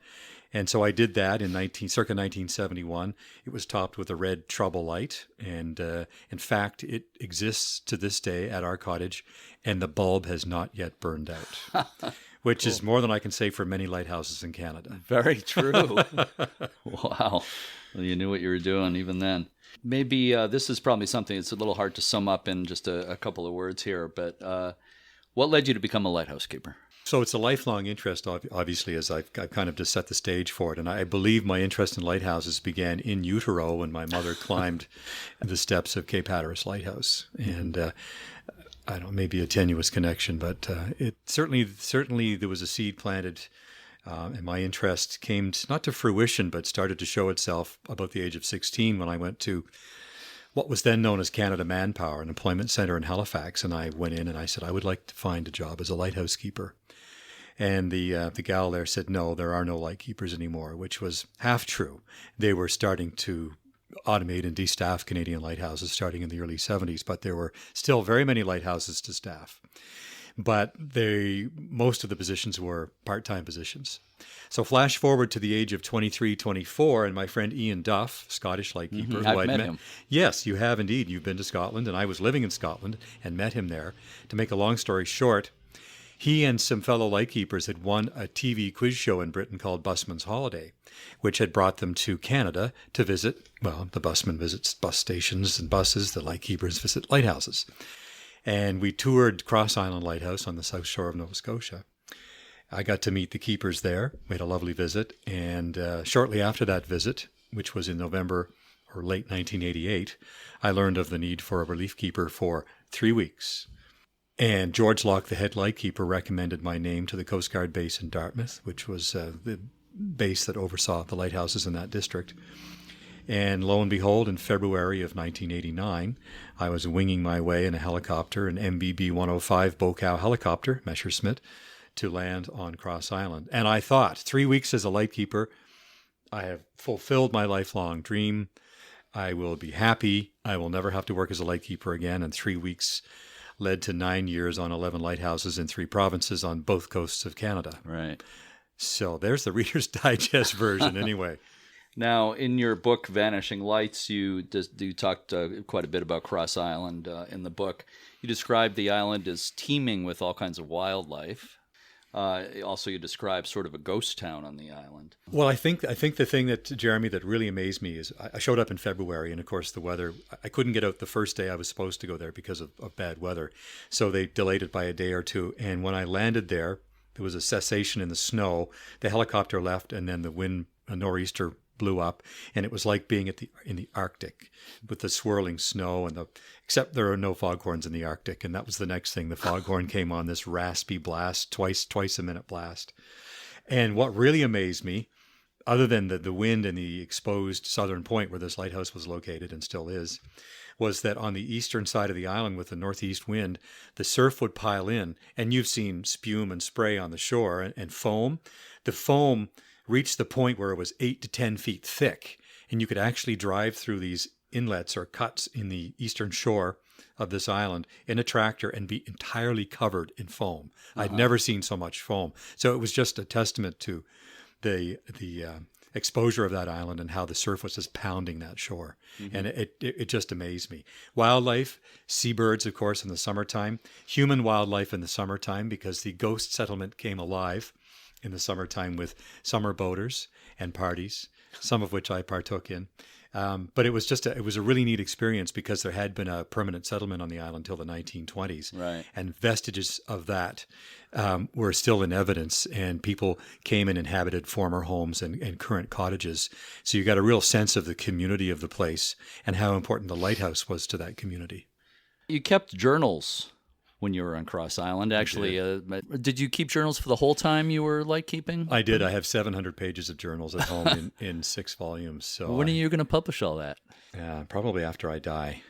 And so I did that in circa 1971. It was topped with a red trouble light. And in fact, it exists to this day at our cottage, and the bulb has not yet burned out, which is more than I can say for many lighthouses in Canada. Very true. Wow. Well, you knew what you were doing even then. Maybe this is probably something that's a little hard to sum up in just a couple of words here, but what led you to become a lighthouse keeper? So it's a lifelong interest, obviously, as I've kind of just set the stage for it. And I believe my interest in lighthouses began in utero when my mother climbed the steps of Cape Hatteras Lighthouse. And I don't know, maybe a tenuous connection, but it certainly there was a seed planted. And my interest came not to fruition, but started to show itself about the age of 16 when I went to what was then known as Canada Manpower, an employment center in Halifax. And I went in and I said, I would like to find a job as a lighthouse keeper. And the gal there said, no, there are no lightkeepers anymore, which was half true. They were starting to automate and destaff Canadian lighthouses starting in the early 70s, but there were still very many lighthouses to staff. But most of the positions were part-time positions. So flash forward to the age of 23, 24, and my friend Ian Duff, Scottish lightkeeper. Mm-hmm. I've met him. Yes, you have indeed. You've been to Scotland, and I was living in Scotland and met him there. To make a long story short, he and some fellow lightkeepers had won a TV quiz show in Britain called Busman's Holiday, which had brought them to Canada to visit, well, the busman visits bus stations and buses, the lightkeepers visit lighthouses. And we toured Cross Island Lighthouse on the south shore of Nova Scotia. I got to meet the keepers there. We had a lovely visit. And shortly after that visit, which was in November or late 1988, I learned of the need for a relief keeper for 3 weeks. And George Locke, the head lightkeeper, recommended my name to the Coast Guard base in Dartmouth, which was the base that oversaw the lighthouses in that district. And lo and behold, in February of 1989, I was winging my way in a helicopter, an MBB-105 Bocow helicopter, Messerschmitt, to land on Cross Island. And I thought, 3 weeks as a lightkeeper, I have fulfilled my lifelong dream. I will be happy. I will never have to work as a lightkeeper again. And 3 weeks led to 9 years on 11 lighthouses in 3 provinces on both coasts of Canada. Right. So there's the Reader's Digest version anyway. Now, in your book, Vanishing Lights, you talked quite a bit about Cross Island in the book. You describe the island as teeming with all kinds of wildlife. Also, you describe sort of a ghost town on the island. Well, I think the thing that, Jeremy, that really amazed me is I showed up in February, and of course the weather, I couldn't get out the first day I was supposed to go there because of bad weather. So they delayed it by a day or two. And when I landed there was a cessation in the snow. The helicopter left, and then the wind, a nor'easter, blew up, and it was like being in the Arctic with the swirling snow except there are no foghorns in the Arctic. And that was the next thing. The foghorn came on, this raspy blast, twice a minute blast. And what really amazed me, other than the wind and the exposed southern point where this lighthouse was located and still is, was that on the eastern side of the island with the northeast wind, the surf would pile in, and you've seen spume and spray on the shore and foam. The foam reached the point where it was 8 to 10 feet thick, and you could actually drive through these inlets or cuts in the eastern shore of this island in a tractor and be entirely covered in foam. I'd never seen so much foam. So it was just a testament to the exposure of that island and how the surf was just pounding that shore. Mm-hmm. And it just amazed me. Wildlife, seabirds, of course, in the summertime, human wildlife in the summertime, because the ghost settlement came alive in the summertime with summer boaters and parties, some of which I partook in. But it was it was a really neat experience because there had been a permanent settlement on the island until the 1920s. Right. And vestiges of that were still in evidence, and people came and inhabited former homes and current cottages. So you got a real sense of the community of the place and how important the lighthouse was to that community. You kept journals when you were on Cross Island. Actually, did you keep journals for the whole time you were lightkeeping? I did. I have 700 pages of journals at home in 6 volumes. So when are you going to publish all that? Probably after I die.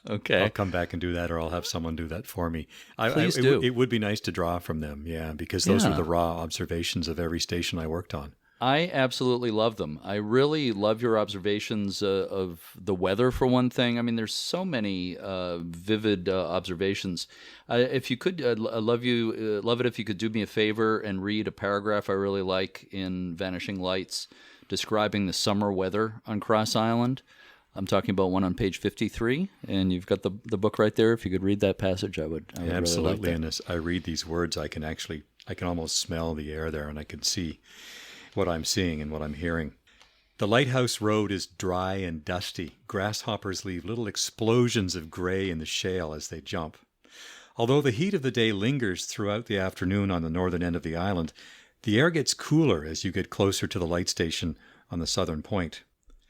Okay. I'll come back and do that, or I'll have someone do that for me. Please do. It would be nice to draw from them, yeah, because those were Yeah. the raw observations of every station I worked on. I absolutely love them. I really love your observations of the weather, for one thing. I mean, there's so many vivid observations. If you could, love it if you could do me a favor and read a paragraph I really like in Vanishing Lights, describing the summer weather on Cross Island. I'm talking about one on page 53, and you've got the book right there. If you could read that passage, I would Yeah, really absolutely. like that. And as I read these words, I can almost smell the air there, and I can see what I'm seeing and what I'm hearing. The lighthouse road is dry and dusty. Grasshoppers leave little explosions of gray in the shale as they jump. Although the heat of the day lingers throughout the afternoon on the northern end of the island, the air gets cooler as you get closer to the light station on the southern point.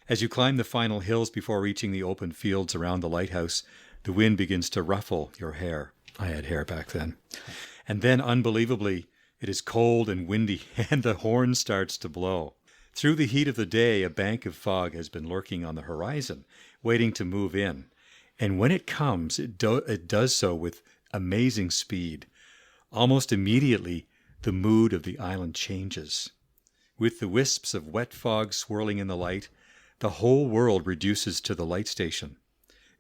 As you climb the final hills before reaching the open fields around the lighthouse, the wind begins to ruffle your hair. I had hair back then. And then, unbelievably, it is cold and windy, and the horn starts to blow. Through the heat of the day, a bank of fog has been lurking on the horizon, waiting to move in. And when it comes, it does so with amazing speed. Almost immediately, the mood of the island changes. With the wisps of wet fog swirling in the light, the whole world reduces to the light station.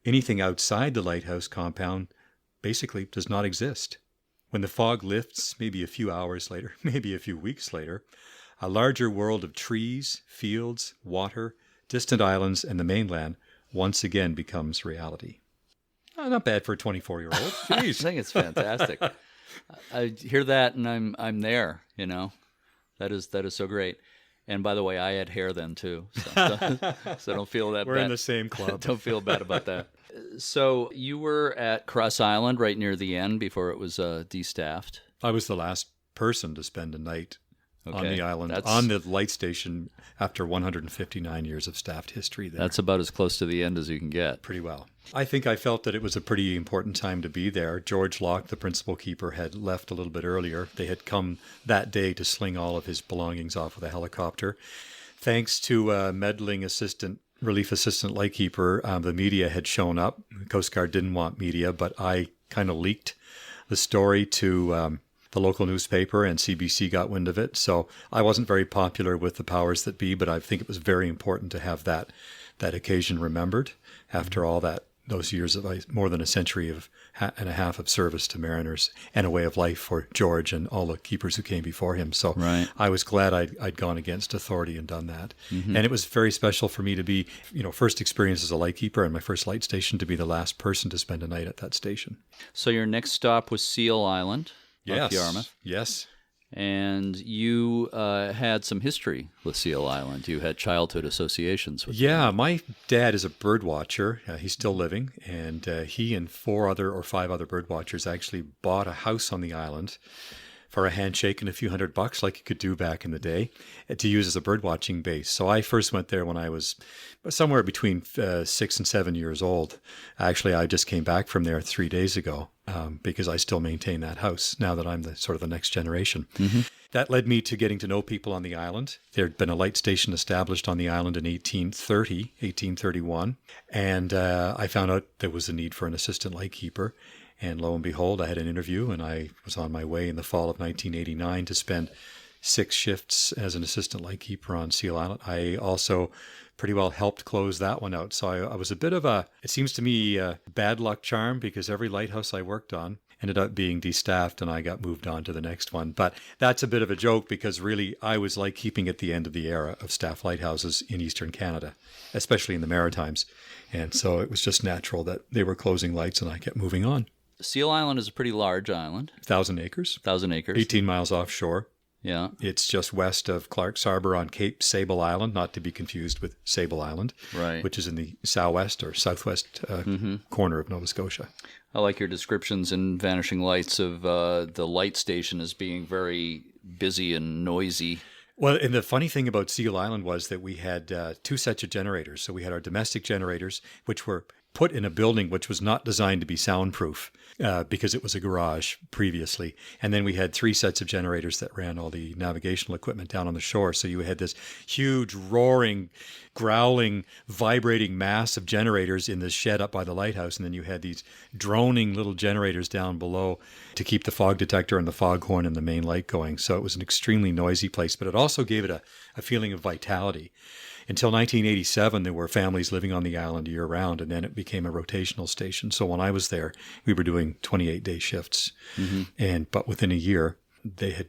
Anything outside the lighthouse compound basically does not exist. When the fog lifts, maybe a few hours later, maybe a few weeks later, a larger world of trees, fields, water, distant islands, and the mainland once again becomes reality. Not bad for a 24-year-old. I Jeez. think it's fantastic. I hear that, and I'm there. You know, that is so great. And by the way, I had hair then too, so don't feel that We're bad. in the same club. Don't feel bad about that. So you were at Cross Island right near the end before it was destaffed. I was the last person to spend a night on Okay, the island, that's- on the light station after 159 years of staffed history there. That's about as close to the end as you can get. Pretty well. I think I felt that it was a pretty important time to be there. George Locke, the principal keeper, had left a little bit earlier. They had come that day to sling all of his belongings off with a helicopter. Thanks to meddling relief assistant lightkeeper, the media had shown up. The Coast Guard didn't want media, but I kind of leaked the story to the local newspaper, and CBC got wind of it. So I wasn't very popular with the powers that be, but I think it was very important to have that occasion remembered after all those years of more than a century and a half of service to mariners and a way of life for George and all the keepers who came before him. So Right. I was glad I'd gone against authority and done that. Mm-hmm. And it was very special for me to be, first experience as a lightkeeper and my first light station, to be the last person to spend a night at that station. So your next stop was Seal Island, off Yarmouth, Yes. and you had some history with Seal Island. You had childhood associations with Yeah, my dad is a bird watcher. He's still living, and he and 4 or 5 other bird watchers actually bought a house on the island for a handshake and a few $100, like you could do back in the day, to use as a bird watching base. So I first went there when I was somewhere between 6 and 7 years old. Actually, I just came back from there 3 days ago because I still maintain that house now that I'm the next generation. Mm-hmm. That led me to getting to know people on the island. There had been a light station established on the island in 1831, and I found out there was a need for an assistant lightkeeper. And lo and behold, I had an interview, and I was on my way in the fall of 1989 to spend 6 shifts as an assistant lightkeeper on Seal Island. I also pretty well helped close that one out. So I was a bit of it seems to me, a bad luck charm, because every lighthouse I worked on ended up being destaffed and I got moved on to the next one. But that's a bit of a joke, because really I was lightkeeping at the end of the era of staff lighthouses in Eastern Canada, especially in the Maritimes. And so it was just natural that they were closing lights and I kept moving on. Seal Island is a pretty large island, 1,000 acres, 1,000 acres. 18 miles offshore. Yeah. It's just west of Clark's Harbor on Cape Sable Island, not to be confused with Sable Island, Right. which is in the southwest corner of Nova Scotia. I like your descriptions in Vanishing Lights of the light station as being very busy and noisy. Well, and the funny thing about Seal Island was that we had 2 sets of generators. So we had our domestic generators, which were put in a building which was not designed to be soundproof because it was a garage previously. And then we had 3 sets of generators that ran all the navigational equipment down on the shore. So you had this huge, roaring, growling, vibrating mass of generators in this shed up by the lighthouse. And then you had these droning little generators down below to keep the fog detector and the foghorn and the main light going. So it was an extremely noisy place, but it also gave it a feeling of vitality. Until 1987, there were families living on the island year-round, and then it became a rotational station. So when I was there, we were doing 28-day shifts. But within a year, the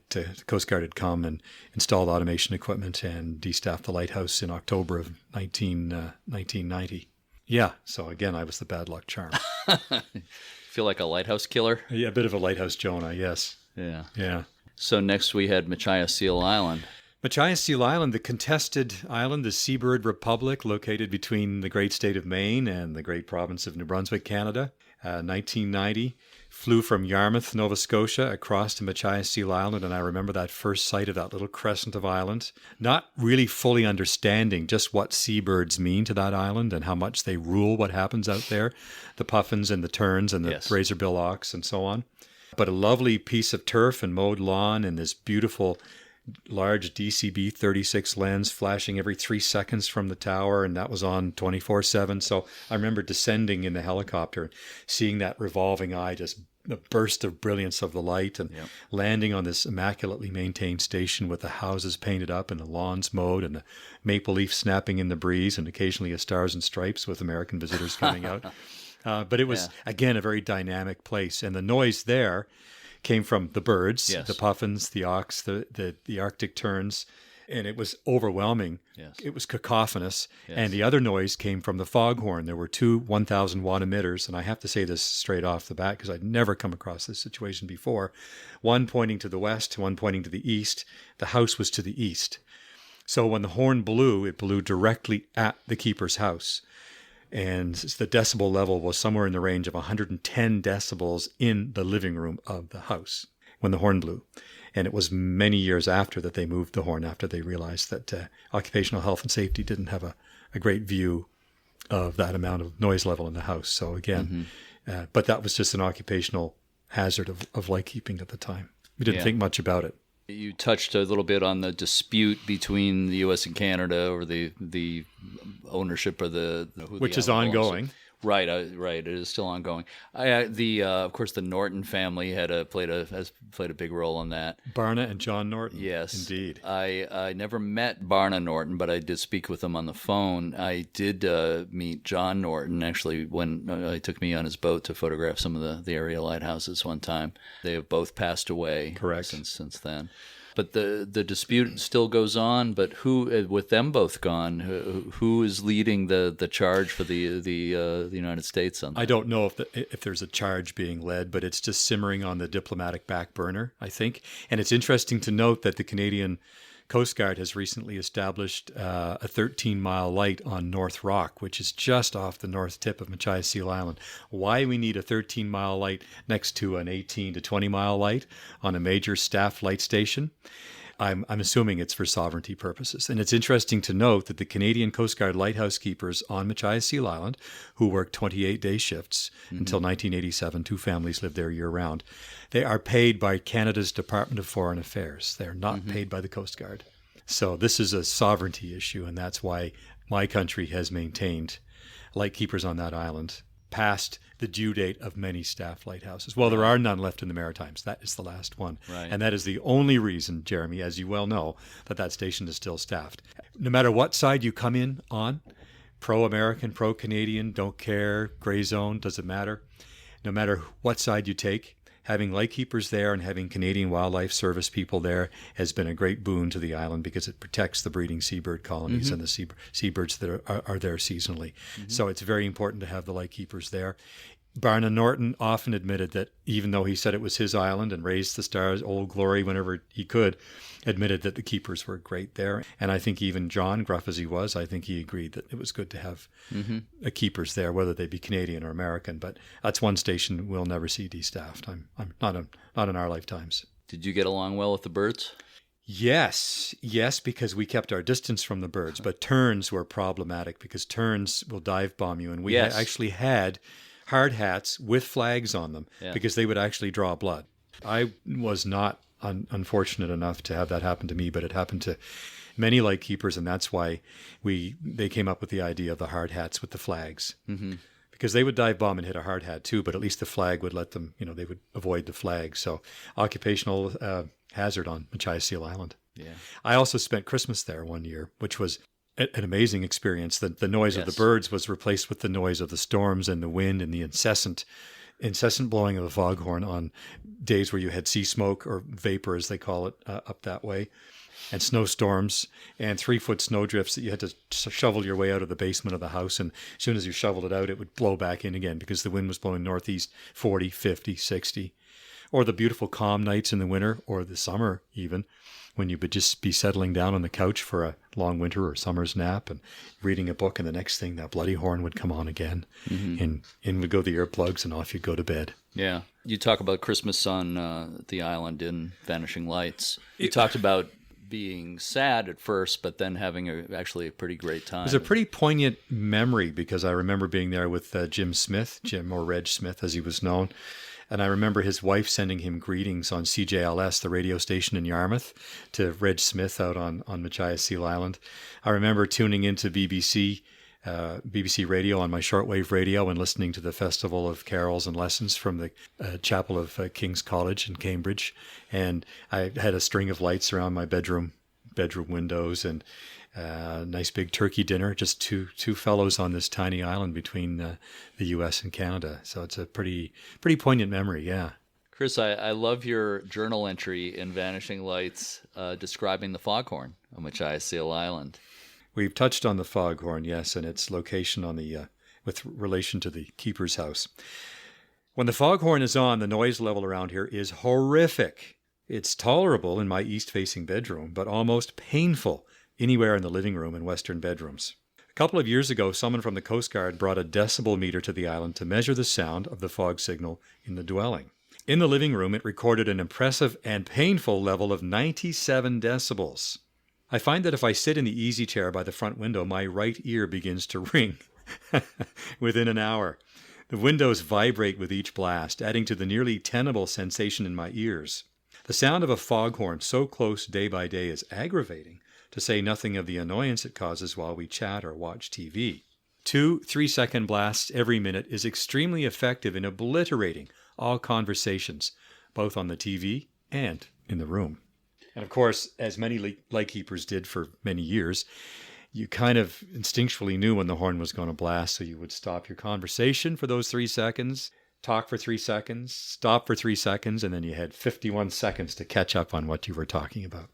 Coast Guard had come and installed automation equipment and destaffed the lighthouse in October of 1990. Yeah, so again, I was the bad luck charm. Feel like a lighthouse killer? Yeah, a bit of a lighthouse Jonah, yes. Yeah. So next we had Machias Seal Island. Machias Seal Island, the contested island, the Seabird Republic, located between the great state of Maine and the great province of New Brunswick, Canada. 1990, flew from Yarmouth, Nova Scotia, across to Machias Seal Island, and I remember that first sight of that little crescent of island, not really fully understanding just what seabirds mean to that island and how much they rule what happens out there, the puffins and the terns and the razorbill auks and so on. But a lovely piece of turf and mowed lawn and this beautiful large DCB 36 lens flashing every 3 seconds from the tower, and that was on 24/7. So I remember descending in the helicopter, seeing that revolving eye, just a burst of brilliance of the light, and landing on this immaculately maintained station with the houses painted up and the lawns mowed and the maple leaf snapping in the breeze and occasionally a Stars and Stripes with American visitors coming out. But it was, again, a very dynamic place. And the noise there came from the birds, the puffins, the auks, the Arctic terns, and it was overwhelming. It was cacophonous. And the other noise came from the foghorn. There were 2 1,000-watt emitters, and I have to say this straight off the bat because I'd never come across this situation before. One pointing to the west, one pointing to the east. The house was to the east. So when the horn blew, it blew directly at the keeper's house. And the decibel level was somewhere in the range of 110 decibels in the living room of the house when the horn blew. And it was many years after that they moved the horn, after they realized that occupational health and safety didn't have a great view of that amount of noise level in the house. So again, but that was just an occupational hazard of lightkeeping at the time. We didn't think much about it. You touched a little bit on the dispute between the U.S. and Canada over the ownership of which is ongoing. Right. It is still ongoing. Of course, the Norton family has played a big role in that. Barna and John Norton. Yes, indeed. I never met Barna Norton, but I did speak with him on the phone. I did meet John Norton actually when he took me on his boat to photograph some of the area lighthouses one time. They have both passed away. Correct. Since then. But the dispute still goes on. But who, with them both gone, who is leading the charge for the United States on that? I don't know if there's a charge being led, but it's just simmering on the diplomatic back burner, I think. And it's interesting to note that the Canadian Coast Guard has recently established a 13-mile light on North Rock, which is just off the north tip of Machias Seal Island. Why we need a 13-mile light next to an 18 to 20-mile light on a major staff light station, I'm assuming it's for sovereignty purposes. And it's interesting to note that the Canadian Coast Guard lighthouse keepers on Machias Seal Island, who work 28-day shifts until 1987, 2 families lived there year-round, they are paid by Canada's Department of Foreign Affairs. They are not paid by the Coast Guard. So this is a sovereignty issue, and that's why my country has maintained light keepers on that island past the due date of many staff lighthouses. Well, there are none left in the Maritimes. That is the last one. Right. And that is the only reason, Jeremy, as you well know, that station is still staffed. No matter what side you come in on, pro-American, pro-Canadian, don't care, gray zone, doesn't matter. No matter what side you take, having lightkeepers there and having Canadian Wildlife Service people there has been a great boon to the island because it protects the breeding seabird colonies and the seabirds that are there seasonally. So it's very important to have the lightkeepers there. Barna Norton often admitted that even though he said it was his island and raised the stars, Old Glory, whenever he could, admitted that the keepers were great there. And I think even John, gruff as he was, I think he agreed that it was good to have keepers there, whether they be Canadian or American. But that's one station we'll never see destaffed. I'm not in our lifetimes. Did you get along well with the birds? Yes, because we kept our distance from the birds, but terns were problematic because terns will dive bomb you. And we Yes. actually had hard hats with flags on them Yeah. because they would actually draw blood. I was not unfortunate enough to have that happen to me, but it happened to many lightkeepers, and that's why they came up with the idea of the hard hats with the flags. Mm-hmm. Because they would dive bomb and hit a hard hat too, but at least the flag would let them, they would avoid the flag. So occupational hazard on Machias Seal Island. Yeah. I also spent Christmas there one year, which was an amazing experience. The noise of the birds was replaced with the noise of the storms and the wind and the incessant blowing of the foghorn on days where you had sea smoke or vapor, as they call it, up that way, and snowstorms and 3-foot snowdrifts that you had to shovel your way out of the basement of the house. And as soon as you shoveled it out, it would blow back in again because the wind was blowing northeast 40, 50, 60. Or the beautiful calm nights in the winter or the summer even, when you would just be settling down on the couch for a long winter or summer's nap and reading a book, and the next thing that bloody horn would come on again, and in would go the earplugs, and off you'd go to bed. Yeah. You talk about Christmas on the island in Vanishing Lights. You talked about being sad at first, but then having actually a pretty great time. It was a pretty poignant memory because I remember being there with Jim or Reg Smith as he was known. And I remember his wife sending him greetings on CJLS, the radio station in Yarmouth, to Reg Smith out on Machias Seal Island. I remember tuning into BBC radio on my shortwave radio and listening to the Festival of Carols and Lessons from the chapel of King's College in Cambridge. And I had a string of lights around my bedroom windows, and nice big turkey dinner, just two fellows on this tiny island between the U.S. and Canada. So it's a pretty poignant memory, yeah. Chris, I love your journal entry in Vanishing Lights describing the foghorn on Machias Seal Island. We've touched on the foghorn, yes, and its location on with relation to the keeper's house. When the foghorn is on, the noise level around here is horrific. It's tolerable in my east-facing bedroom, but almost painful anywhere in the living room and western bedrooms. A couple of years ago, someone from the Coast Guard brought a decibel meter to the island to measure the sound of the fog signal in the dwelling. In the living room, it recorded an impressive and painful level of 97 decibels. I find that if I sit in the easy chair by the front window, my right ear begins to ring within an hour. The windows vibrate with each blast, adding to the nearly tenable sensation in my ears. The sound of a foghorn so close day by day is aggravating, to say nothing of the annoyance it causes while we chat or watch TV. 2 3-second blasts every minute is extremely effective in obliterating all conversations, both on the TV and in the room. And of course, as many lightkeepers did for many years, you kind of instinctually knew when the horn was going to blast, so you would stop your conversation for those 3 seconds, talk for 3 seconds, stop for 3 seconds, and then you had 51 seconds to catch up on what you were talking about.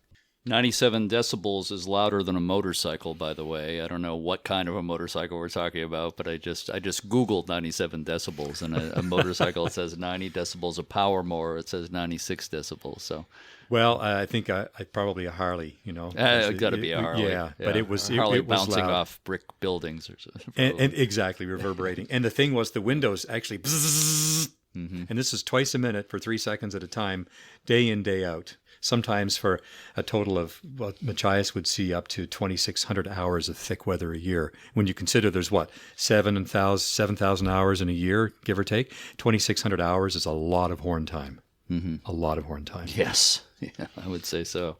97 decibels is louder than a motorcycle, by the way. I don't know what kind of a motorcycle we're talking about, but I just Googled 97 decibels, and a motorcycle, it says 90 decibels. A power mower, it says 96 decibels. So, well, I think I probably a Harley, It got to be a Harley. Yeah, but it was Harley it was bouncing loud. off brick buildings or something. And exactly, reverberating. And the thing was, the windows actually bzzz, and this is twice a minute for 3 seconds at a time, day in, day out. Sometimes for a total of, Machias would see up to 2,600 hours of thick weather a year. When you consider there's 7,000 hours in a year, give or take, 2,600 hours is a lot of horn time. A lot of horn time. Yes, yeah, I would say so.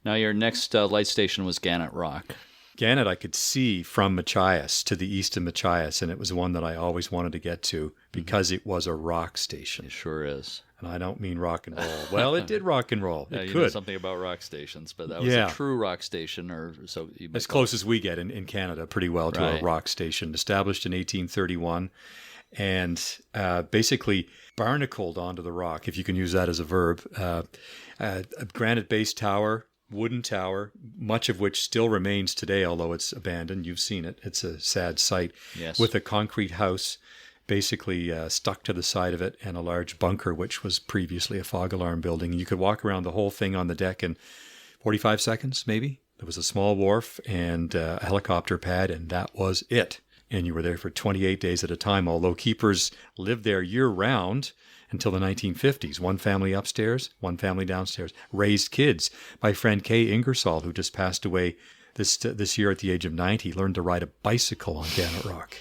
Now, your next light station was Gannett Rock. Gannett I could see from Machias to the east of Machias, and it was one that I always wanted to get to because it was a rock station. It sure is. And I don't mean rock and roll. Well, it did rock and roll. Yeah, it you could. know something about rock stations, but that was a true rock station, or so you might as close as we get in Canada, pretty well, to a rock station. Established in 1831, and basically barnacled onto the rock, if you can use that as a verb. A granite-based tower, wooden tower, much of which still remains today, although it's abandoned. You've seen it. It's a sad sight. Yes. With a concrete house basically stuck to the side of it, and a large bunker, which was previously a fog alarm building. You could walk around the whole thing on the deck in 45 seconds, maybe. There was a small wharf and a helicopter pad, and that was it. and you were there for 28 days at a time, although keepers lived there year-round until the 1950s. One family upstairs, one family downstairs, raised kids. My friend Kay Ingersoll, who just passed away this year at the age of 90, learned to ride a bicycle on Gannett Rock.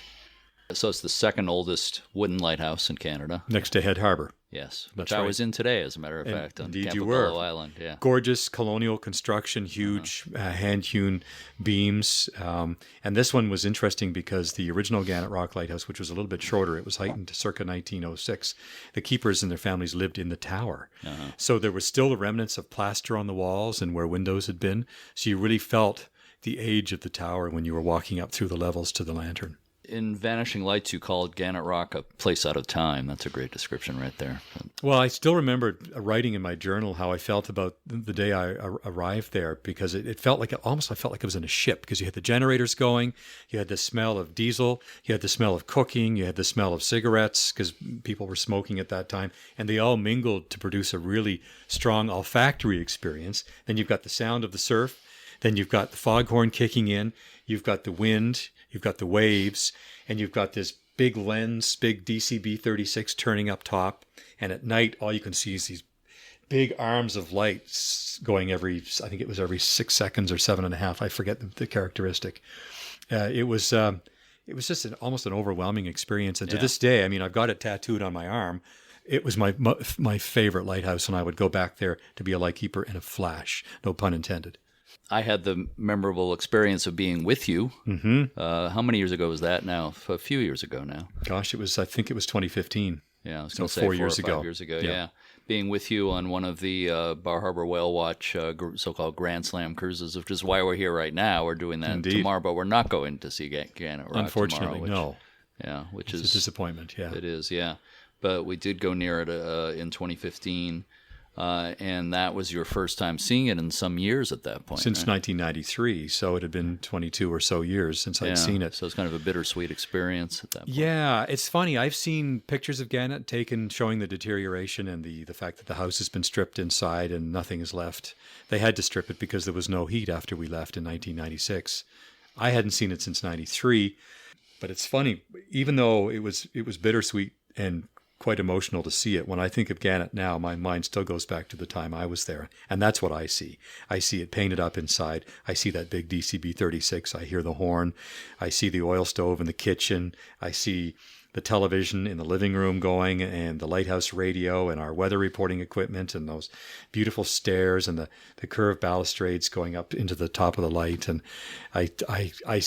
So it's the second oldest wooden lighthouse in Canada. Next to Head Harbor. Yes, That's which I right. was in today, as a matter of fact, on Indeed you Campobello were. Island. Yeah. Gorgeous colonial construction, huge hand-hewn beams. And this one was interesting because the original Gannett Rock Lighthouse, which was a little bit shorter, it was heightened to circa 1906. The keepers and their families lived in the tower. So there was still the remnants of plaster on the walls and where windows had been. So you really felt the age of the tower when you were walking up through the levels to the lantern. In Vanishing Lights, you called Gannett Rock a place out of time. That's a great description right there. Well, I still remember writing in my journal how I felt about the day I arrived there, because it felt like I felt like I was in a ship, because you had the generators going, you had the smell of diesel, you had the smell of cooking, you had the smell of cigarettes because people were smoking at that time, and they all mingled to produce a really strong olfactory experience. Then you've got the sound of the surf, then you've got the foghorn kicking in, you've got the wind, you've got the waves, and you've got this big lens, big DCB 36 turning up top. And at night, all you can see is these big arms of light going every 6 seconds or 7.5. I forget the characteristic. It was just almost an overwhelming experience. And to this day, I mean, I've got it tattooed on my arm. It was my favorite lighthouse, and I would go back there to be a lightkeeper in a flash. No pun intended. I had the memorable experience of being with you. Mm-hmm. How many years ago was that now? A few years ago now. Gosh, I think it was 2015. Yeah, I was So going to say 4 years or 5 ago. years ago, Yeah. yeah. Being with you on one of the Bar Harbor Whale Watch so-called Grand Slam cruises, which is why we're here right now. We're doing that Indeed. tomorrow, but we're not going to see Gannett Rock Unfortunately, tomorrow. no. Yeah, which It's is a disappointment, yeah. It is, yeah. But we did go near it in 2015, and that was your first time seeing it in some years at that point. Since right? 1993, so it had been 22 or so years since I'd seen it. So it's kind of a bittersweet experience at that point. Yeah, it's funny. I've seen pictures of Gannett taken showing the deterioration and the fact that the house has been stripped inside and nothing is left. They had to strip it because there was no heat after we left in 1996. I hadn't seen it since 93, but it's funny. Even though it was bittersweet and quite emotional to see it, when I think of Gannett now, my mind still goes back to the time I was there. And that's what I see. I see it painted up inside. I see that big DCB 36. I hear the horn. I see the oil stove in the kitchen. I see the television in the living room going, and the lighthouse radio and our weather reporting equipment, and those beautiful stairs and the curved balustrades going up into the top of the light. And I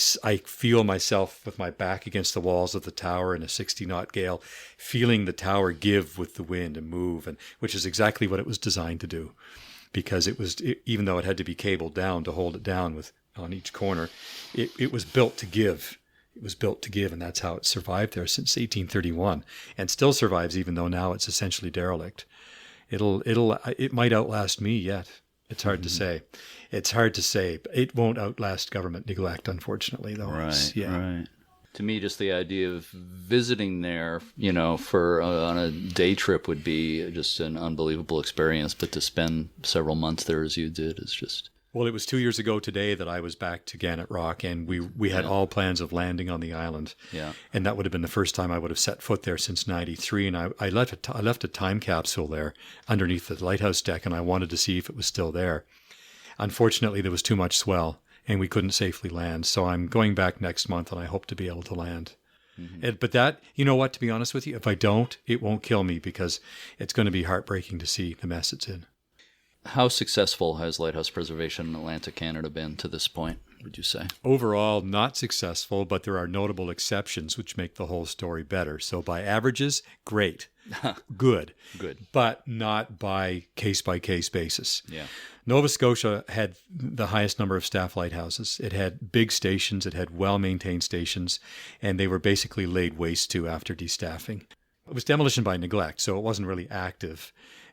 feel myself with my back against the walls of the tower in a 60-knot gale, feeling the tower give with the wind and move, and which is exactly what it was designed to do, because even though it had to be cabled down to hold it down on each corner, it was built to give. It was built to give, and that's how it survived there since 1831, and still survives, even though now it's essentially derelict. It might outlast me yet. It's hard to say. It's hard to say. It won't outlast government neglect, unfortunately, though. Right. To me, just the idea of visiting there, for on a day trip would be just an unbelievable experience. But to spend several months there as you did is just... Well, it was 2 years ago today that I was back to Gannett Rock, and we had all plans of landing on the island. Yeah. And that would have been the first time I would have set foot there since 93. And I left a time capsule there underneath the lighthouse deck, and I wanted to see if it was still there. Unfortunately, there was too much swell, and we couldn't safely land. So I'm going back next month, and I hope to be able to land. Mm-hmm. But that, you know what, to be honest with you, if I don't, it won't kill me, because it's going to be heartbreaking to see the mess it's in. How successful has lighthouse preservation in Atlantic Canada been to this point, would you say? Overall, not successful, but there are notable exceptions which make the whole story better. So by averages, great, good, but not by case-by-case basis. Yeah. Nova Scotia had the highest number of staff lighthouses. It had big stations, it had well-maintained stations, and they were basically laid waste to after destaffing. It was demolition by neglect, so it wasn't really active.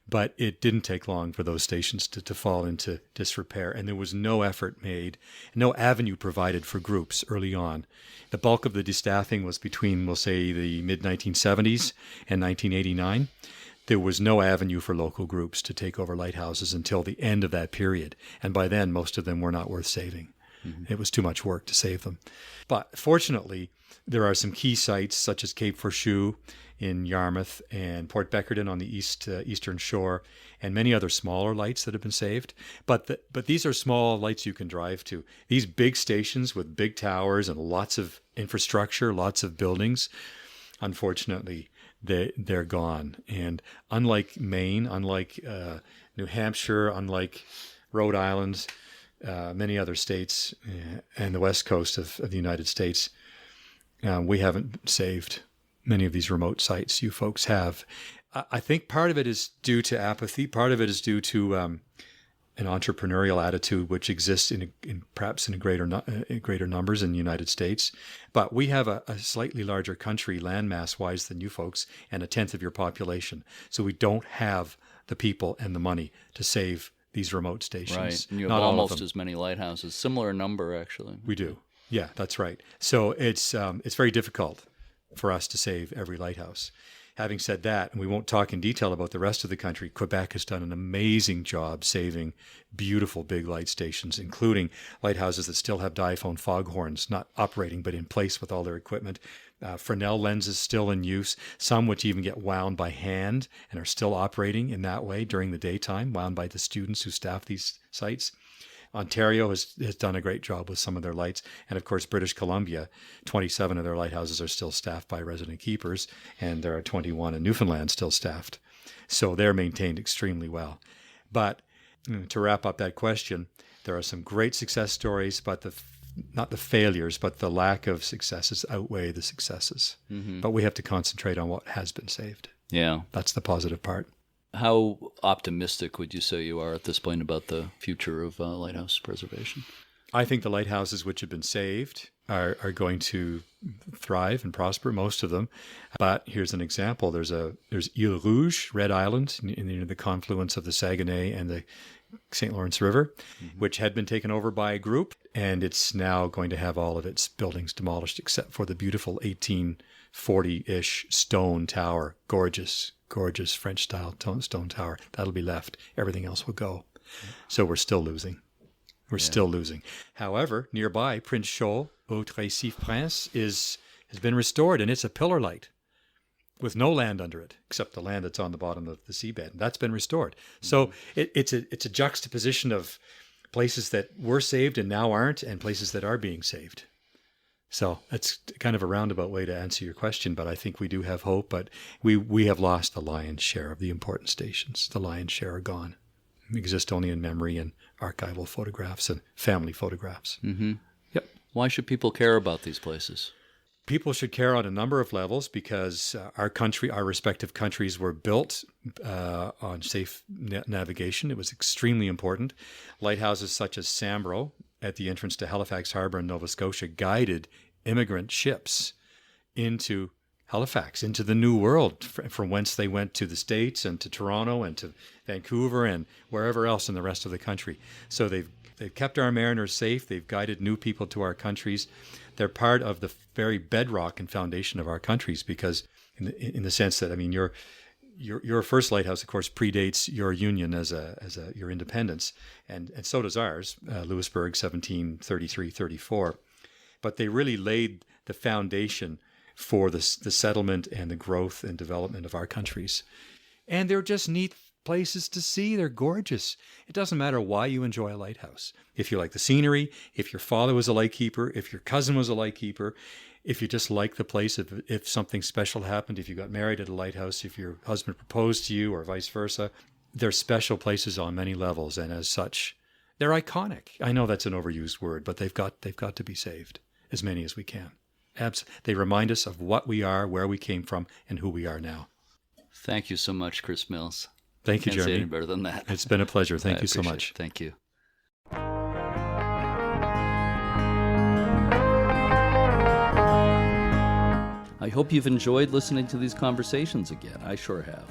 But it didn't take long for those stations to fall into disrepair, and there was no effort made, no avenue provided for groups early on. The bulk of the destaffing was between, we'll say, the mid-1970s and 1989. There was no avenue for local groups to take over lighthouses until the end of that period, and by then most of them were not worth saving. It was too much work to save them. But fortunately, there are some key sites such as Cape Fourchou in Yarmouth and Port Beckerton on the eastern shore, and many other smaller lights that have been saved. But these are small lights you can drive to. These big stations with big towers and lots of infrastructure, lots of buildings, unfortunately, they're gone. And unlike Maine, unlike New Hampshire, unlike Rhode Island, many other states, and the west coast of the United States, we haven't saved many of these remote sites. You folks have. I think part of it is due to apathy. Part of it is due to an entrepreneurial attitude which exists perhaps in greater numbers in the United States. But we have a slightly larger country landmass-wise than you folks, and 1/10 of your population. So we don't have the people and the money to save these remote stations. Right, and you have Not almost as many lighthouses. Similar number, actually. We do. Yeah, that's right. So it's very difficult for us to save every lighthouse. Having said that, and we won't talk in detail about the rest of the country, Quebec has done an amazing job saving beautiful big light stations, including lighthouses that still have diaphone foghorns, not operating, but in place with all their equipment. Fresnel lenses still in use, some which even get wound by hand and are still operating in that way during the daytime, wound by the students who staff these sites. Ontario has done a great job with some of their lights. And of course, British Columbia, 27 of their lighthouses are still staffed by resident keepers, and there are 21 in Newfoundland still staffed. So they're maintained extremely well. But to wrap up that question, there are some great success stories, but not the failures, but the lack of successes outweigh the successes. Mm-hmm. But we have to concentrate on what has been saved. Yeah. That's the positive part. How optimistic would you say you are at this point about the future of lighthouse preservation? I think the lighthouses which have been saved are going to thrive and prosper, most of them. But here's an example. There's Ile Rouge, Red Island, in the confluence of the Saguenay and the St. Lawrence River, which had been taken over by a group, and it's now going to have all of its buildings demolished except for the beautiful 1840-ish stone tower, gorgeous French-style stone tower. That'll be left. Everything else will go. So we're still losing. Still losing. However, nearby, Prince Chaud, au Récif-Prince, has been restored, and it's a pillar light with no land under it, except the land that's on the bottom of the seabed. That's been restored. So it's a juxtaposition of places that were saved and now aren't, and places that are being saved. So that's kind of a roundabout way to answer your question, but I think we do have hope. But we have lost the lion's share of the important stations. The lion's share are gone. They exist only in memory and archival photographs and family photographs. Mm-hmm. Yep. Why should people care about these places? People should care on a number of levels because our respective countries were built on safe navigation. It was extremely important. Lighthouses such as Sambro at the entrance to Halifax Harbor in Nova Scotia guided immigrant ships into Halifax, into the New World, from whence they went to the States and to Toronto and to Vancouver and wherever else in the rest of the country. So they've kept our mariners safe. They've guided new people to our countries. They're part of the very bedrock and foundation of our countries because in the sense that, I mean, your first lighthouse, of course, predates your union as your independence, and so does ours, Louisbourg, 1733-34. But they really laid the foundation for the settlement and the growth and development of our countries. And they're just neat places to see. They're gorgeous. It doesn't matter why you enjoy a lighthouse. If you like the scenery, if your father was a lightkeeper, if your cousin was a lightkeeper, if you just like the place, if something special happened, if you got married at a lighthouse, if your husband proposed to you or vice versa, they're special places on many levels. And as such, they're iconic. I know that's an overused word, but they've got to be saved, as many as we can. They remind us of what we are, where we came from, and who we are now. Thank you so much, Chris Mills. Thank you, Jeremy. Can't say any better than that. It's been a pleasure. Thank you so much. It. Thank you. I hope you've enjoyed listening to these conversations again. I sure have.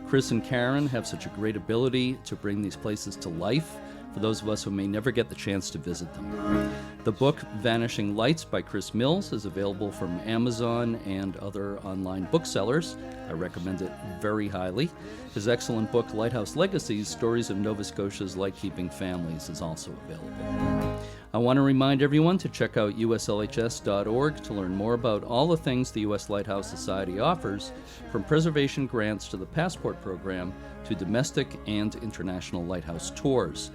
Chris and Karen have such a great ability to bring these places to life for those of us who may never get the chance to visit them. The book Vanishing Lights by Chris Mills is available from Amazon and other online booksellers. I recommend it very highly. His excellent book Lighthouse Legacies, Stories of Nova Scotia's Lightkeeping Families, is also available. I want to remind everyone to check out uslhs.org to learn more about all the things the U.S. Lighthouse Society offers, from preservation grants to the Passport Program to domestic and international lighthouse tours.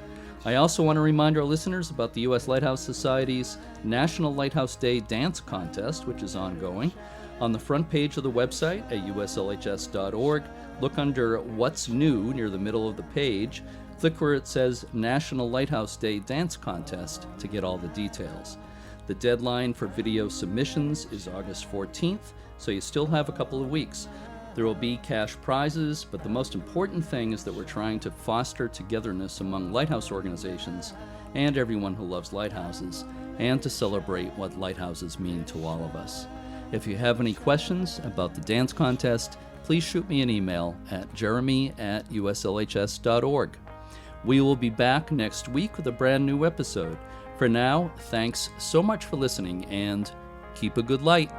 I also want to remind our listeners about the U.S. Lighthouse Society's National Lighthouse Day Dance Contest, which is ongoing. On the front page of the website at uslhs.org, look under What's New near the middle of the page. Click where it says National Lighthouse Day Dance Contest to get all the details. The deadline for video submissions is August 14th, so you still have a couple of weeks. There will be cash prizes, but the most important thing is that we're trying to foster togetherness among lighthouse organizations and everyone who loves lighthouses, and to celebrate what lighthouses mean to all of us. If you have any questions about the dance contest, please shoot me an email at jeremy@uslhs.org. We will be back next week with a brand new episode. For now, thanks so much for listening, and keep a good light.